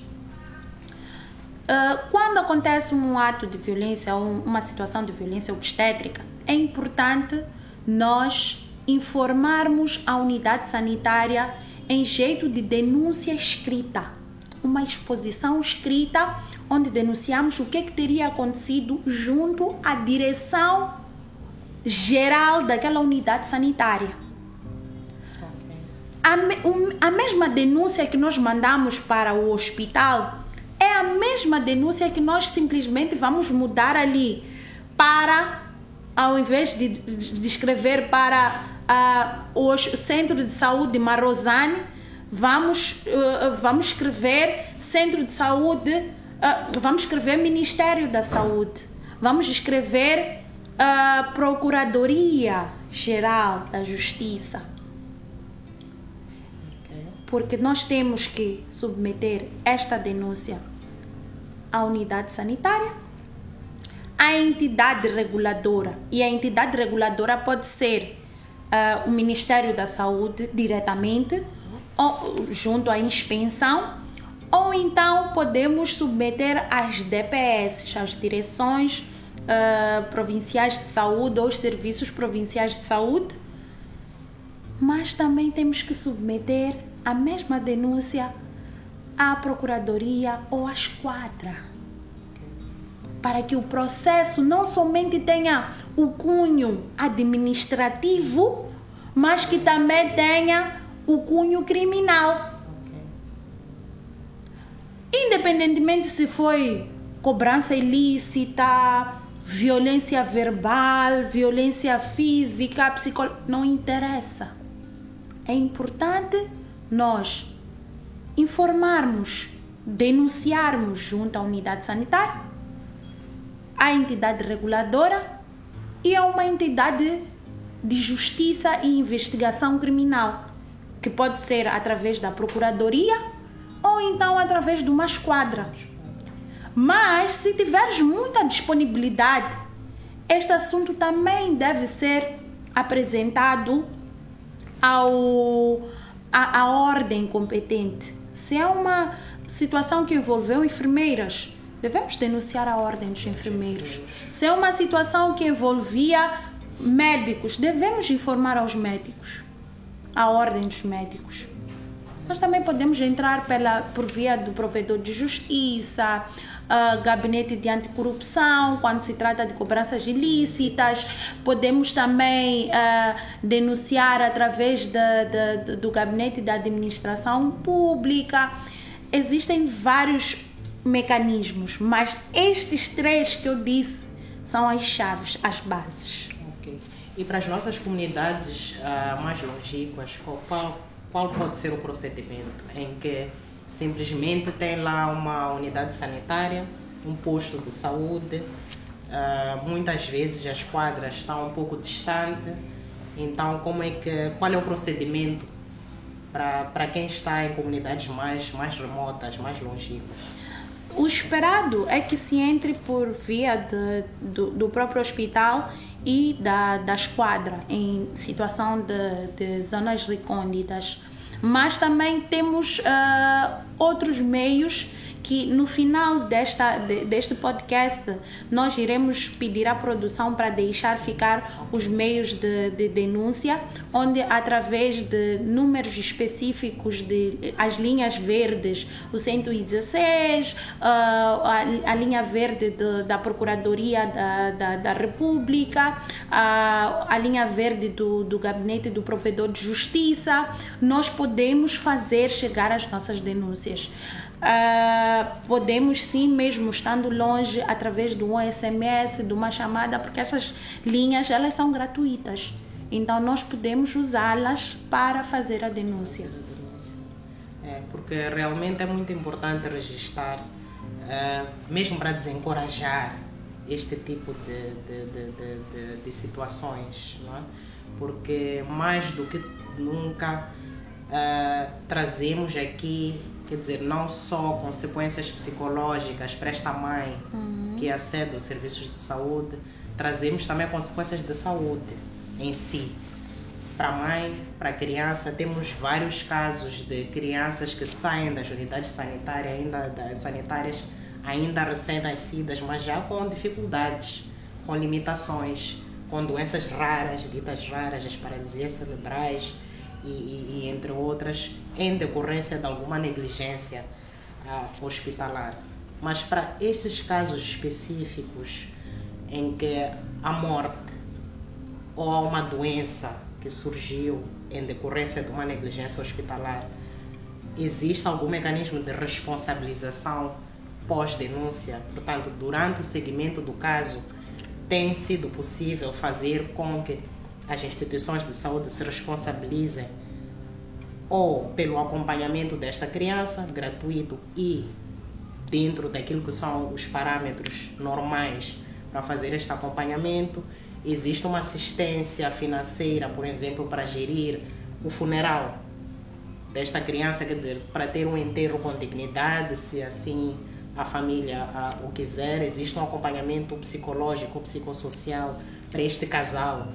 Quando acontece um ato de violência, uma situação de violência obstétrica, é importante nós informarmos a unidade sanitária em jeito de denúncia escrita. Uma exposição escrita onde denunciamos o que teria acontecido junto à direção geral daquela unidade sanitária. A mesma denúncia que nós mandamos para o hospital é a mesma denúncia que nós simplesmente vamos mudar ali para, ao invés de escrever para o Centro de Saúde Marrosane, vamos escrever Centro de Saúde, vamos escrever Ministério da Saúde, vamos escrever Procuradoria Geral da Justiça. Porque nós temos que submeter esta denúncia à unidade sanitária, à entidade reguladora. E a entidade reguladora pode ser o Ministério da Saúde diretamente, ou junto à inspeção, ou então podemos submeter às DPS, às Direções Provinciais de Saúde, ou os Serviços Provinciais de Saúde, mas também temos que submeter a mesma denúncia à Procuradoria ou à Esquadra, para que o processo não somente tenha o cunho administrativo, mas que também tenha o cunho criminal. Independentemente se foi cobrança ilícita, violência verbal, violência física, psicológica, não interessa. É importante nós informarmos, denunciarmos junto à unidade sanitária, à entidade reguladora e a uma entidade de justiça e investigação criminal, que pode ser através da Procuradoria ou então através de uma esquadra. Mas se tiveres muita disponibilidade, este assunto também deve ser apresentado à ordem competente. Se é uma situação que envolveu enfermeiras, devemos denunciar a ordem dos enfermeiros. Se é uma situação que envolvia médicos, devemos informar aos médicos, a ordem dos médicos. Nós também podemos entrar por via do provedor de justiça, gabinete de anticorrupção, quando se trata de cobranças ilícitas. Podemos também denunciar através do gabinete da administração pública. Existem vários mecanismos, mas estes três que eu disse são as chaves, as bases. Okay. E para as nossas comunidades mais longínquas, qual pode ser o procedimento em que simplesmente tem lá uma unidade sanitária, um posto de saúde, muitas vezes as quadras estão um pouco distantes, então qual é o procedimento para quem está em comunidades mais remotas, mais longínquas? O esperado é que se entre por via do próprio hospital e da esquadra, em situação de zonas recônditas. Mas também temos outros meios que no final deste podcast nós iremos pedir à produção para deixar ficar os meios de denúncia, onde através de números específicos as linhas verdes, o 116, a linha verde da Procuradoria da República, a linha verde do Gabinete do Provedor de Justiça, nós podemos fazer chegar as nossas denúncias. Podemos sim, mesmo estando longe, através de um SMS, de uma chamada, porque essas linhas elas são gratuitas, então nós podemos usá-las para fazer a denúncia. Porque realmente é muito importante registrar, mesmo para desencorajar este tipo de situações, não é? Porque mais do que nunca trazemos aqui, quer dizer, não só consequências psicológicas para esta mãe que acede aos serviços de saúde, trazemos também consequências de saúde em si. Para a mãe, para a criança, temos vários casos de crianças que saem das unidades sanitárias ainda recém-nascidas, mas já com dificuldades, com limitações, com doenças raras, ditas raras, as paralisias cerebrais e entre outras, em decorrência de alguma negligência hospitalar. Mas para esses casos específicos em que a morte ou há uma doença que surgiu em decorrência de uma negligência hospitalar, existe algum mecanismo de responsabilização pós-denúncia? Portanto, durante o seguimento do caso, tem sido possível fazer com que as instituições de saúde se responsabilizem ou pelo acompanhamento desta criança, gratuito e dentro daquilo que são os parâmetros normais para fazer este acompanhamento. Existe uma assistência financeira, por exemplo, para gerir o funeral desta criança, quer dizer, para ter um enterro com dignidade, se assim a família o quiser. Existe um acompanhamento psicológico, psicossocial para este casal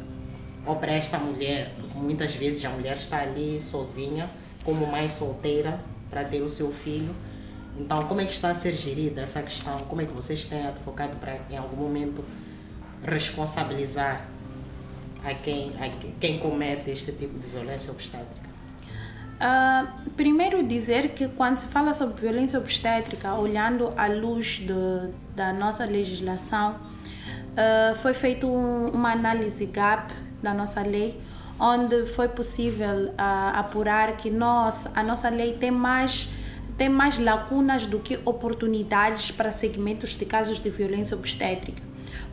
ou para esta mulher, porque muitas vezes a mulher está ali sozinha, como mãe solteira, para ter o seu filho. Então, como é que está a ser gerida essa questão? Como é que vocês têm advogado para, em algum momento, responsabilizar quem comete este tipo de violência obstétrica? Primeiro dizer que quando se fala sobre violência obstétrica, olhando à luz da nossa legislação, foi feita uma análise gap da nossa lei, onde foi possível apurar que a nossa lei tem mais lacunas do que oportunidades para segmentos de casos de violência obstétrica.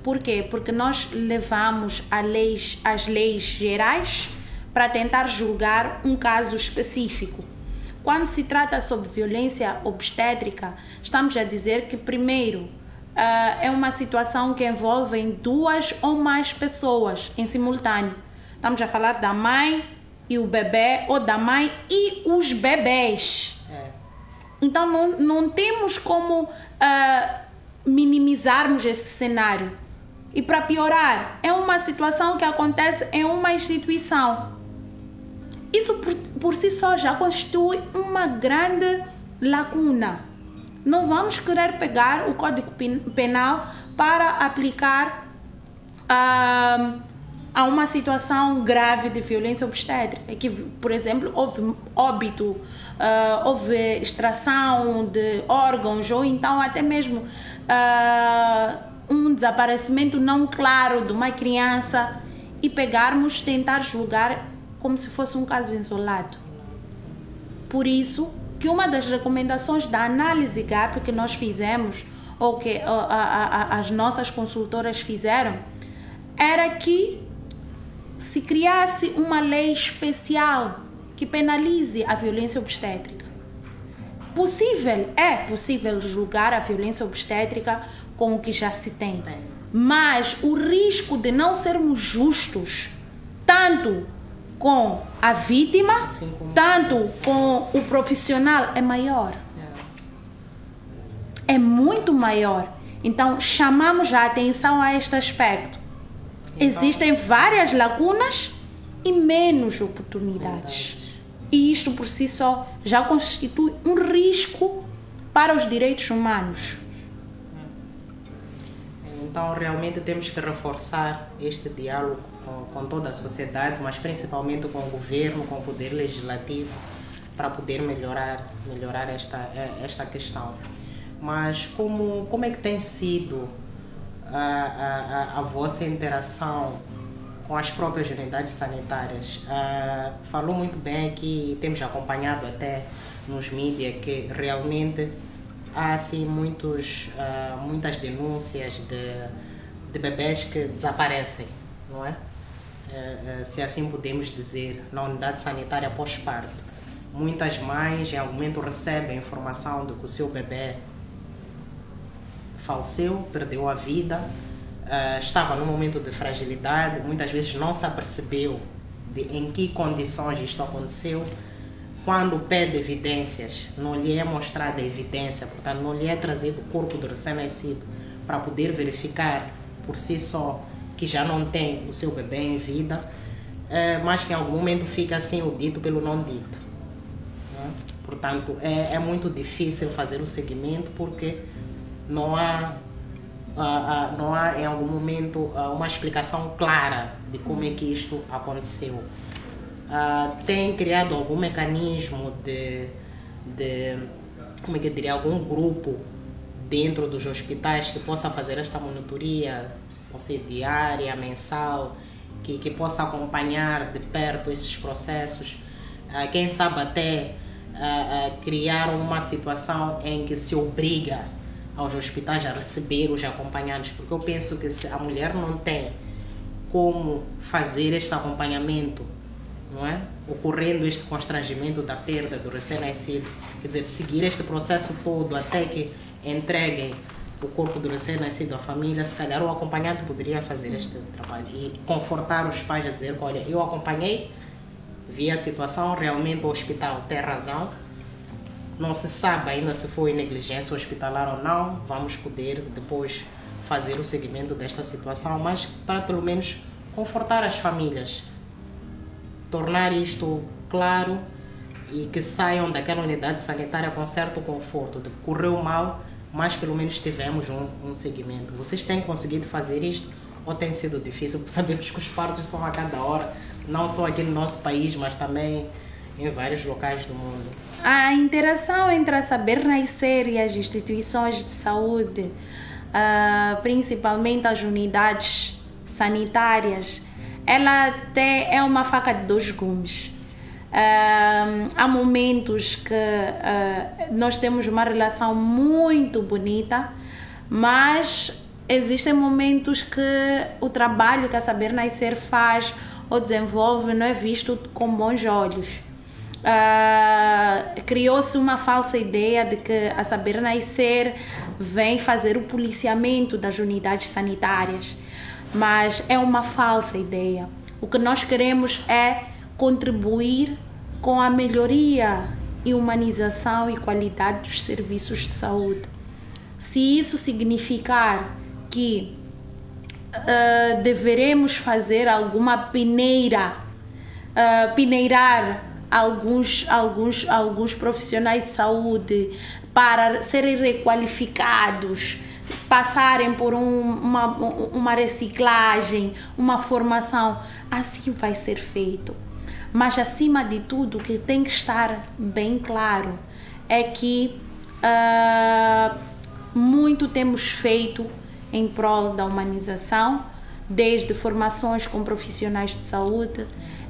Por quê? Porque nós levamos as leis gerais para tentar julgar um caso específico. Quando se trata sobre violência obstétrica, estamos a dizer que, primeiro, é uma situação que envolve 2 ou mais pessoas em simultâneo. Estamos a falar da mãe e o bebê, ou da mãe e os bebês. Então, não temos como minimizarmos esse cenário. E para piorar, é uma situação que acontece em uma instituição. Isso por si só já constitui uma grande lacuna. Não vamos querer pegar o Código Penal para aplicar a uma situação grave de violência obstétrica, que, por exemplo, houve óbito, houve extração de órgãos, ou então até mesmo um desaparecimento não claro de uma criança, e tentar julgar como se fosse um caso isolado. Por isso que uma das recomendações da análise GAP que nós fizemos, ou que as nossas consultoras fizeram, era que se criasse uma lei especial que penalize a violência obstétrica. É possível julgar a violência obstétrica com o que já se tem, mas o risco de não sermos justos, tanto com a vítima, tanto com o profissional, é maior. É muito maior. Então, chamamos a atenção a este aspecto. Existem várias lacunas e menos oportunidades. E isto por si só já constitui um risco para os direitos humanos. Então, realmente temos que reforçar este diálogo com toda a sociedade, mas principalmente com o governo, com o poder legislativo, para poder melhorar esta questão. Mas como é que tem sido a vossa interação com as próprias unidades sanitárias? Falou muito bem aqui, temos acompanhado até nos mídias que realmente há assim muitas denúncias de bebés que desaparecem, não é? Se assim podemos dizer, na unidade sanitária pós-parto. Muitas mães em algum momento recebem a informação de que o seu bebê faleceu, perdeu a vida, estava num momento de fragilidade, muitas vezes não se apercebeu em que condições isto aconteceu. Quando pede evidências, não lhe é mostrada a evidência, portanto não lhe é trazido o corpo do recém-nascido para poder verificar por si só que já não tem o seu bebê em vida, mas que em algum momento fica assim o dito pelo não dito. Né? Portanto, é muito difícil fazer o seguimento porque não há em algum momento uma explicação clara de como é que isto aconteceu. Tem criado algum mecanismo como é que eu diria, algum grupo dentro dos hospitais que possa fazer esta monitoria, diária, mensal, que possa acompanhar de perto esses processos, quem sabe até criar uma situação em que se obriga aos hospitais a receber os acompanhantes, porque eu penso que se a mulher não tem como fazer este acompanhamento, não é? Ocorrendo este constrangimento da perda do recém-nascido, quer dizer, seguir este processo todo até que entreguem o corpo do recém-nascido à família, se calhar o acompanhante poderia fazer este trabalho e confortar os pais a dizer, olha, eu acompanhei, vi a situação, realmente o hospital tem razão, não se sabe ainda se foi negligência hospitalar ou não, vamos poder depois fazer o seguimento desta situação, mas para pelo menos confortar as famílias, tornar isto claro e que saiam daquela unidade sanitária com certo conforto, de que correu mal, mas pelo menos tivemos um seguimento. Vocês têm conseguido fazer isto ou tem sido difícil? Porque sabemos que os partos são a cada hora, não só aqui no nosso país, mas também em vários locais do mundo. A interação entre a Saber Nascer e as instituições de saúde, principalmente as unidades sanitárias, ela é uma faca de dois gumes. Há momentos que nós temos uma relação muito bonita, mas existem momentos que o trabalho que a Saber Nascer faz ou desenvolve não é visto com bons olhos. Criou-se uma falsa ideia de que a Saber Nascer vem fazer o policiamento das unidades sanitárias, mas é uma falsa ideia. O que nós queremos é contribuir com a melhoria e humanização e qualidade dos serviços de saúde. Se isso significar que deveremos fazer alguma peneirar alguns profissionais de saúde para serem requalificados, passarem por uma reciclagem, uma formação, assim vai ser feito. Mas acima de tudo, o que tem que estar bem claro é que muito temos feito em prol da humanização, desde formações com profissionais de saúde.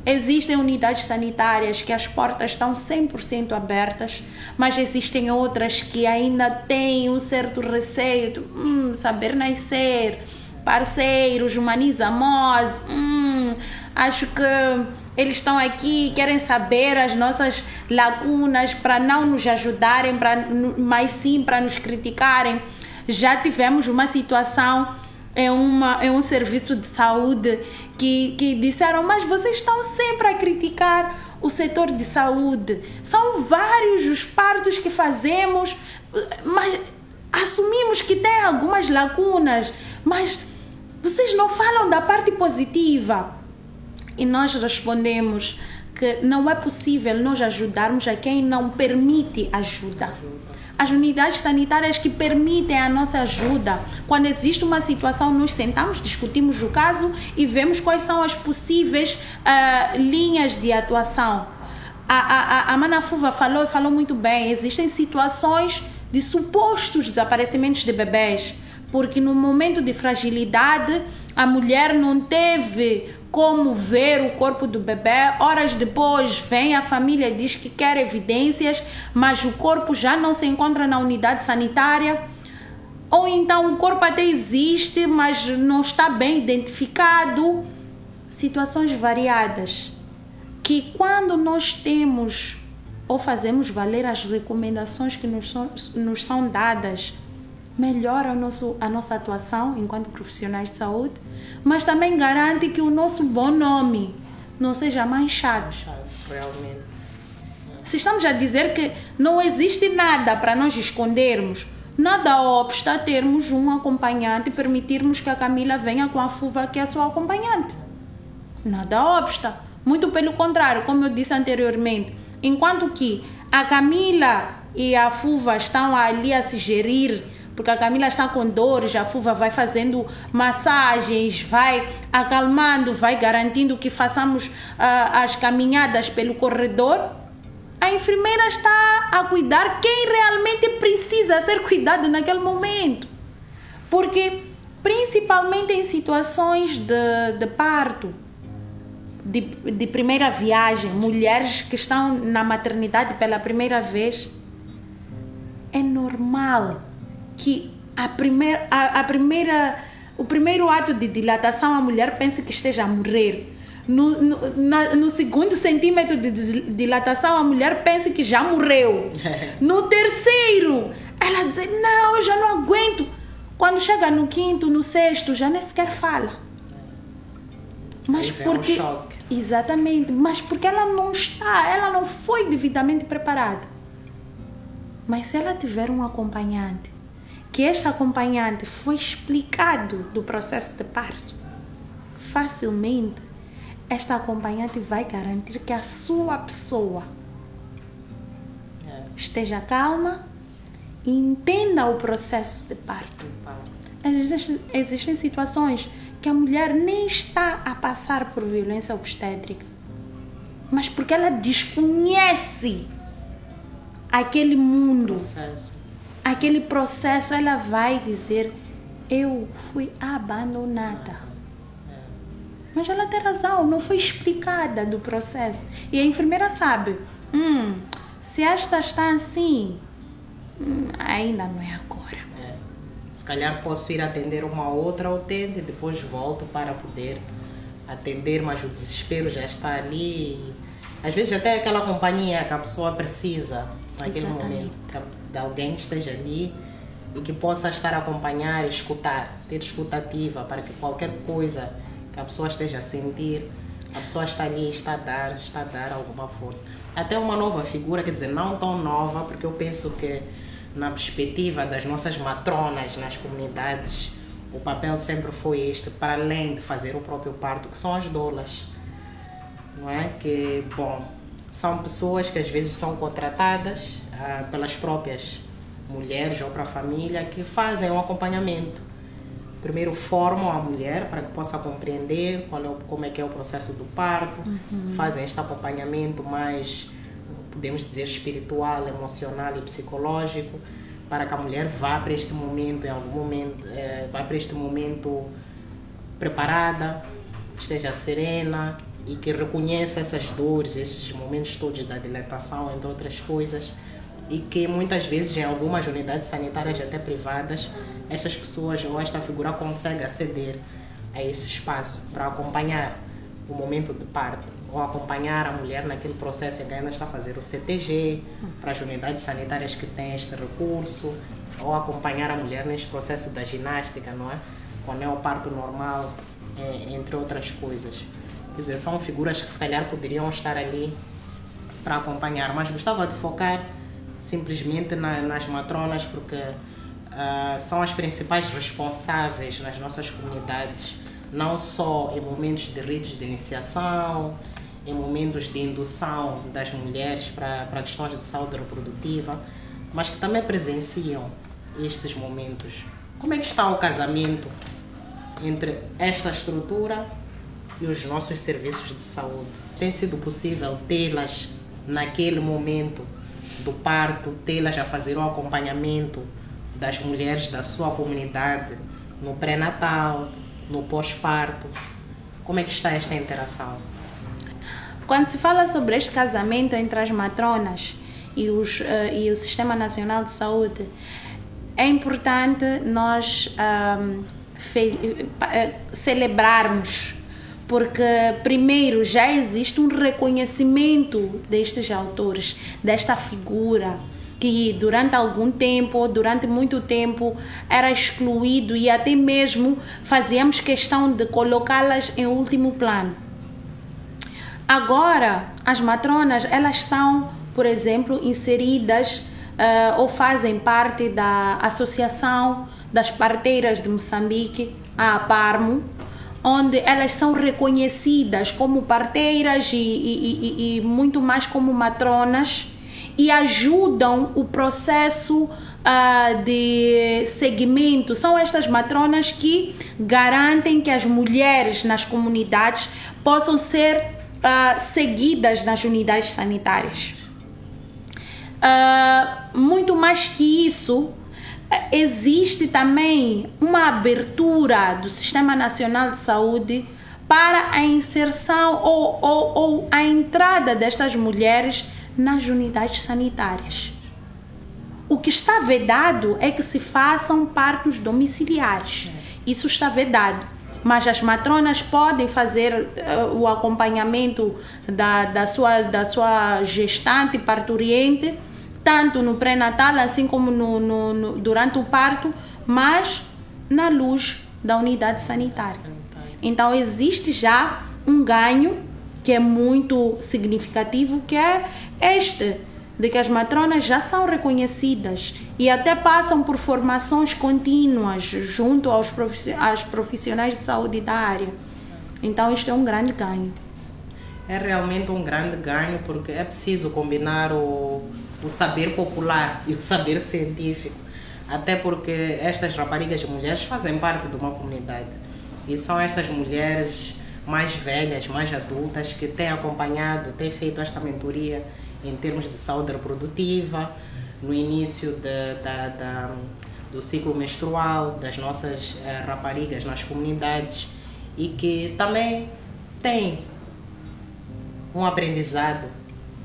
Existem unidades sanitárias que as portas estão 100% abertas, mas existem outras que ainda têm um certo receio de Saber Nascer, parceiros, Humaniza-Mos, acho que eles estão aqui, querem saber as nossas lacunas para não nos ajudarem, mas sim para nos criticarem. Já tivemos uma situação em um serviço de saúde que disseram, mas vocês estão sempre a criticar o setor de saúde. São vários os partos que fazemos, mas assumimos que tem algumas lacunas, mas vocês não falam da parte positiva. E nós respondemos que não é possível nós ajudarmos a quem não permite ajuda. as unidades sanitárias que permitem a nossa ajuda. Quando existe uma situação, nós sentamos, discutimos o caso e vemos quais são as possíveis linhas de atuação. A Mana Fuva falou muito bem, existem situações de supostos desaparecimentos de bebês, porque no momento de fragilidade a mulher não teve como ver o corpo do bebê. Horas depois vem a família e diz que quer evidências, mas o corpo já não se encontra na unidade sanitária, ou então o corpo até existe, mas não está bem identificado. Situações variadas que, quando nós temos ou fazemos valer as recomendações que nos são dadas, melhora a nossa atuação enquanto profissionais de saúde, mas também garante que o nosso bom nome não seja manchado. Realmente. Se estamos a dizer que não existe nada para nós escondermos, nada obsta a termos um acompanhante e permitirmos que a Camila venha com a Fuva, que é a sua acompanhante. Nada obsta. Muito pelo contrário, como eu disse anteriormente, enquanto que a Camila e a Fuva estão ali a se gerir, porque a Camila está com dores, a Fuva vai fazendo massagens, vai acalmando, vai garantindo que façamos as caminhadas pelo corredor, a enfermeira está a cuidar quem realmente precisa ser cuidado naquele momento. Porque, principalmente em situações de parto, de primeira viagem, mulheres que estão na maternidade pela primeira vez, é normal que o primeiro ato de dilatação a mulher pense que esteja a morrer. No segundo centímetro de dilatação a mulher pense que já morreu. No terceiro ela diz, não, eu já não aguento. Quando chega no quinto, no sexto, já nem sequer fala. Mas porque... um choque. Exatamente, mas porque ela não foi devidamente preparada. Mas se ela tiver um acompanhante, que este acompanhante foi explicado do processo de parto, facilmente esta acompanhante vai garantir que a sua pessoa esteja calma e entenda o processo de parto. Existem situações que a mulher nem está a passar por violência obstétrica, mas porque ela desconhece aquele mundo, aquele processo, ela vai dizer, eu fui abandonada. Mas ela tem razão, não foi explicada do processo. E a enfermeira sabe, se esta está assim, ainda não é agora. Se calhar posso ir atender uma outra utente e depois volto para poder atender, mas o desespero já está ali. Às vezes até aquela companhia que a pessoa precisa naquele momento, de alguém que esteja ali e que possa estar a acompanhar, escutar, ter escutativa para que qualquer coisa que a pessoa esteja a sentir, a pessoa está ali, está a dar alguma força. Até uma nova figura, quer dizer, não tão nova, porque eu penso que na perspectiva das nossas matronas nas comunidades, o papel sempre foi este, para além de fazer o próprio parto, que são as doulas, não é? Que, bom, são pessoas que às vezes são contratadas pelas próprias mulheres ou para a família, que fazem um acompanhamento. Primeiro formam a mulher para que possa compreender como é que é o processo do parto, fazem este acompanhamento mais, podemos dizer, espiritual, emocional e psicológico, para que a mulher vá para este momento, em algum momento, vá para este momento preparada, esteja serena e que reconheça essas dores, esses momentos todos da dilatação, entre outras coisas, e que muitas vezes em algumas unidades sanitárias, até privadas, estas pessoas ou esta figura consegue aceder a esse espaço para acompanhar o momento de parto, ou acompanhar a mulher naquele processo em que ainda está a fazer o CTG, para as unidades sanitárias que têm este recurso, ou acompanhar a mulher neste processo da ginástica, não é? Quando é o parto normal, entre outras coisas. Quer dizer, são figuras que se calhar poderiam estar ali para acompanhar, mas gostava de focar simplesmente nas matronas, porque são as principais responsáveis nas nossas comunidades, não só em momentos de ritos de iniciação, em momentos de indução das mulheres para questões de saúde reprodutiva, mas que também presenciam estes momentos. Como é que está o casamento entre esta estrutura e os nossos serviços de saúde? Tem sido possível tê-las naquele momento do parto, tê-las a fazer o acompanhamento das mulheres da sua comunidade no pré-natal, no pós-parto? Como é que está esta interação? Quando se fala sobre este casamento entre as matronas e o Sistema Nacional de Saúde, é importante nós celebrarmos, porque primeiro já existe um reconhecimento destes autores, desta figura que durante algum tempo, ou durante muito tempo, era excluído e até mesmo fazíamos questão de colocá-las em último plano. Agora, as matronas, elas estão, por exemplo, inseridas ou fazem parte da Associação das Parteiras de Moçambique, a APARMO, onde elas são reconhecidas como parteiras e muito mais como matronas e ajudam o processo de segmento. São estas matronas que garantem que as mulheres nas comunidades possam ser seguidas nas unidades sanitárias. Muito mais que isso, existe também uma abertura do Sistema Nacional de Saúde para a inserção ou a entrada destas mulheres nas unidades sanitárias. O que está vedado é que se façam partos domiciliares. Isso está vedado. Mas as matronas podem fazer o acompanhamento da sua gestante parturiente, tanto no pré-natal, assim como durante o parto, mas na luz da unidade sanitária. Então, existe já um ganho que é muito significativo, que é este, de que as matronas já são reconhecidas e até passam por formações contínuas junto aos profissionais de saúde da área. Então, isto é um grande ganho. É realmente um grande ganho, porque é preciso combinar o saber popular e o saber científico, até porque estas raparigas e mulheres fazem parte de uma comunidade e são estas mulheres mais velhas, mais adultas, que têm acompanhado, têm feito esta mentoria em termos de saúde reprodutiva, no início do ciclo menstrual das nossas raparigas nas comunidades, e que também têm um aprendizado,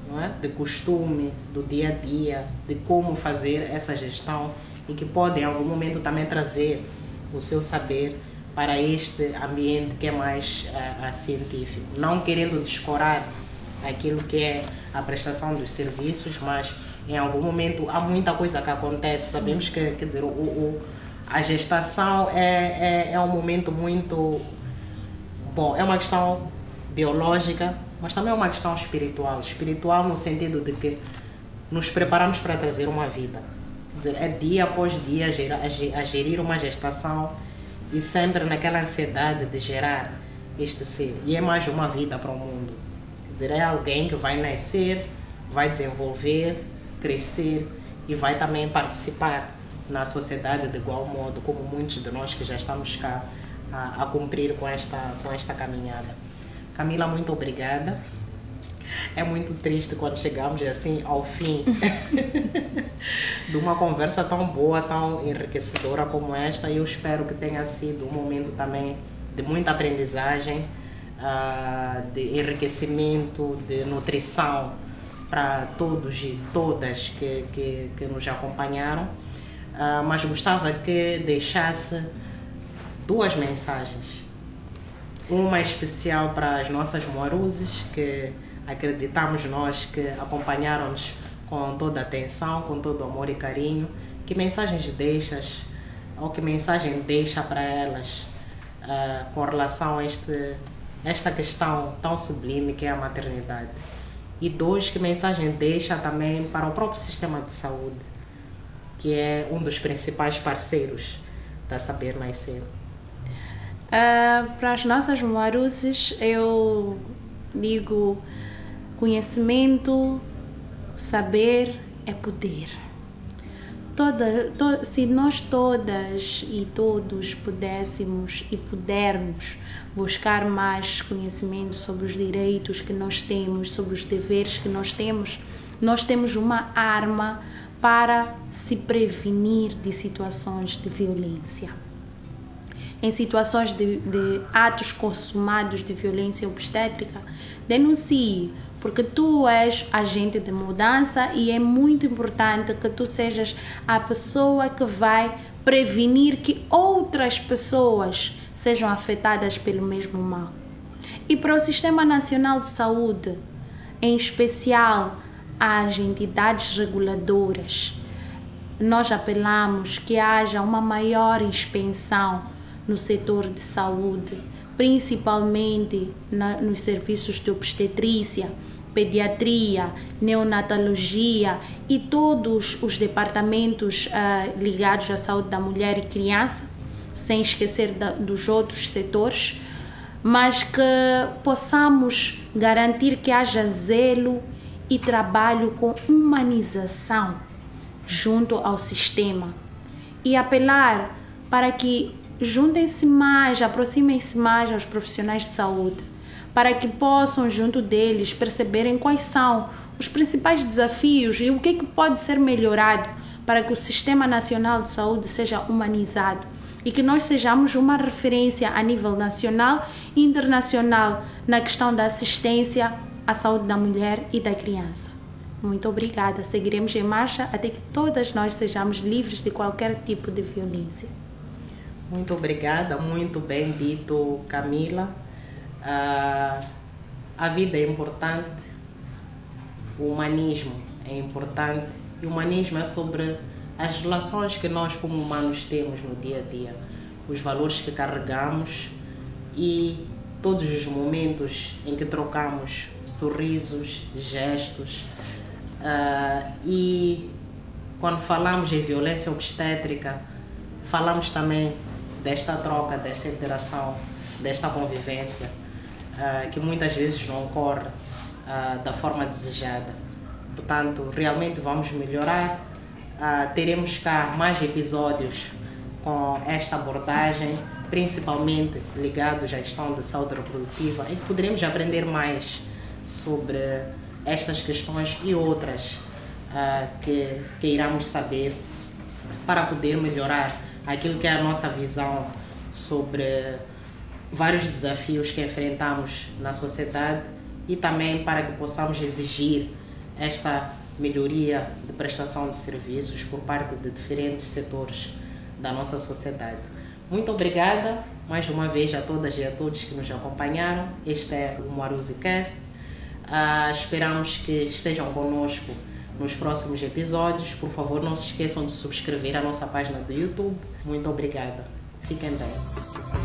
não é? De costume, do dia a dia, de como fazer essa gestão, e que podem em algum momento também trazer o seu saber para este ambiente que é mais científico, não querendo descurar aquilo que é a prestação dos serviços, mas em algum momento há muita coisa que acontece. Sabemos que, quer dizer, a gestação é um momento muito bom, é uma questão biológica, mas também é uma questão espiritual no sentido de que nos preparamos para trazer uma vida. Quer dizer, é dia após dia a gerir uma gestação e sempre naquela ansiedade de gerar este ser. E é mais uma vida para o mundo. Quer dizer, é alguém que vai nascer, vai desenvolver, crescer e vai também participar na sociedade de igual modo como muitos de nós que já estamos cá a cumprir com esta caminhada. Camila, muito obrigada. É muito triste quando chegamos assim ao fim de uma conversa tão boa, tão enriquecedora como esta. Eu espero que tenha sido um momento também de muita aprendizagem, de enriquecimento, de nutrição para todos e todas que nos acompanharam. Mas gostava que deixasse duas mensagens. Uma especial para as nossas moaruzes, que acreditamos nós que acompanharam-nos com toda a atenção, com todo o amor e carinho. Que mensagens deixas, ou que mensagem deixa para elas com relação a esta questão tão sublime que é a maternidade? E dois, que mensagem deixa também para o próprio sistema de saúde, que é um dos principais parceiros da Saber Nascer? Para as nossas moaruzes, eu digo: conhecimento, saber é poder. se nós todas e todos pudéssemos e pudermos buscar mais conhecimento sobre os direitos que nós temos, sobre os deveres que nós temos uma arma para se prevenir de situações de violência. Em situações de atos consumados de violência obstétrica, denuncie, porque tu és agente de mudança e é muito importante que tu sejas a pessoa que vai prevenir que outras pessoas sejam afetadas pelo mesmo mal. E para o Sistema Nacional de Saúde, em especial às entidades reguladoras, nós apelamos que haja uma maior inspeção no setor de saúde, principalmente nos serviços de obstetrícia, pediatria, neonatologia e todos os departamentos ligados à saúde da mulher e criança, sem esquecer dos outros setores, mas que possamos garantir que haja zelo e trabalho com humanização junto ao sistema e apelar para que juntem-se mais, aproximem-se mais aos profissionais de saúde, para que possam, junto deles, perceberem quais são os principais desafios e o que pode ser melhorado para que o Sistema Nacional de Saúde seja humanizado e que nós sejamos uma referência a nível nacional e internacional na questão da assistência à saúde da mulher e da criança. Muito obrigada. Seguiremos em marcha até que todas nós sejamos livres de qualquer tipo de violência. Muito obrigada, muito bem dito, Camila. A vida é importante, o humanismo é importante, e o humanismo é sobre as relações que nós como humanos temos no dia a dia, os valores que carregamos e todos os momentos em que trocamos sorrisos, gestos. E quando falamos em violência obstétrica, falamos também desta troca, desta interação, desta convivência, que muitas vezes não ocorre da forma desejada. Portanto, realmente vamos melhorar. Teremos cá mais episódios com esta abordagem, principalmente ligados à questão da saúde reprodutiva, em que poderemos aprender mais sobre estas questões e outras que iremos saber para poder melhorar aquilo que é a nossa visão sobre vários desafios que enfrentamos na sociedade e também para que possamos exigir esta melhoria de prestação de serviços por parte de diferentes setores da nossa sociedade. Muito obrigada mais uma vez a todas e a todos que nos acompanharam. Este é o MoaruziCast. Esperamos que estejam conosco nos próximos episódios. Por favor, não se esqueçam de subscrever a nossa página do YouTube. Muito obrigada. Fiquem bem.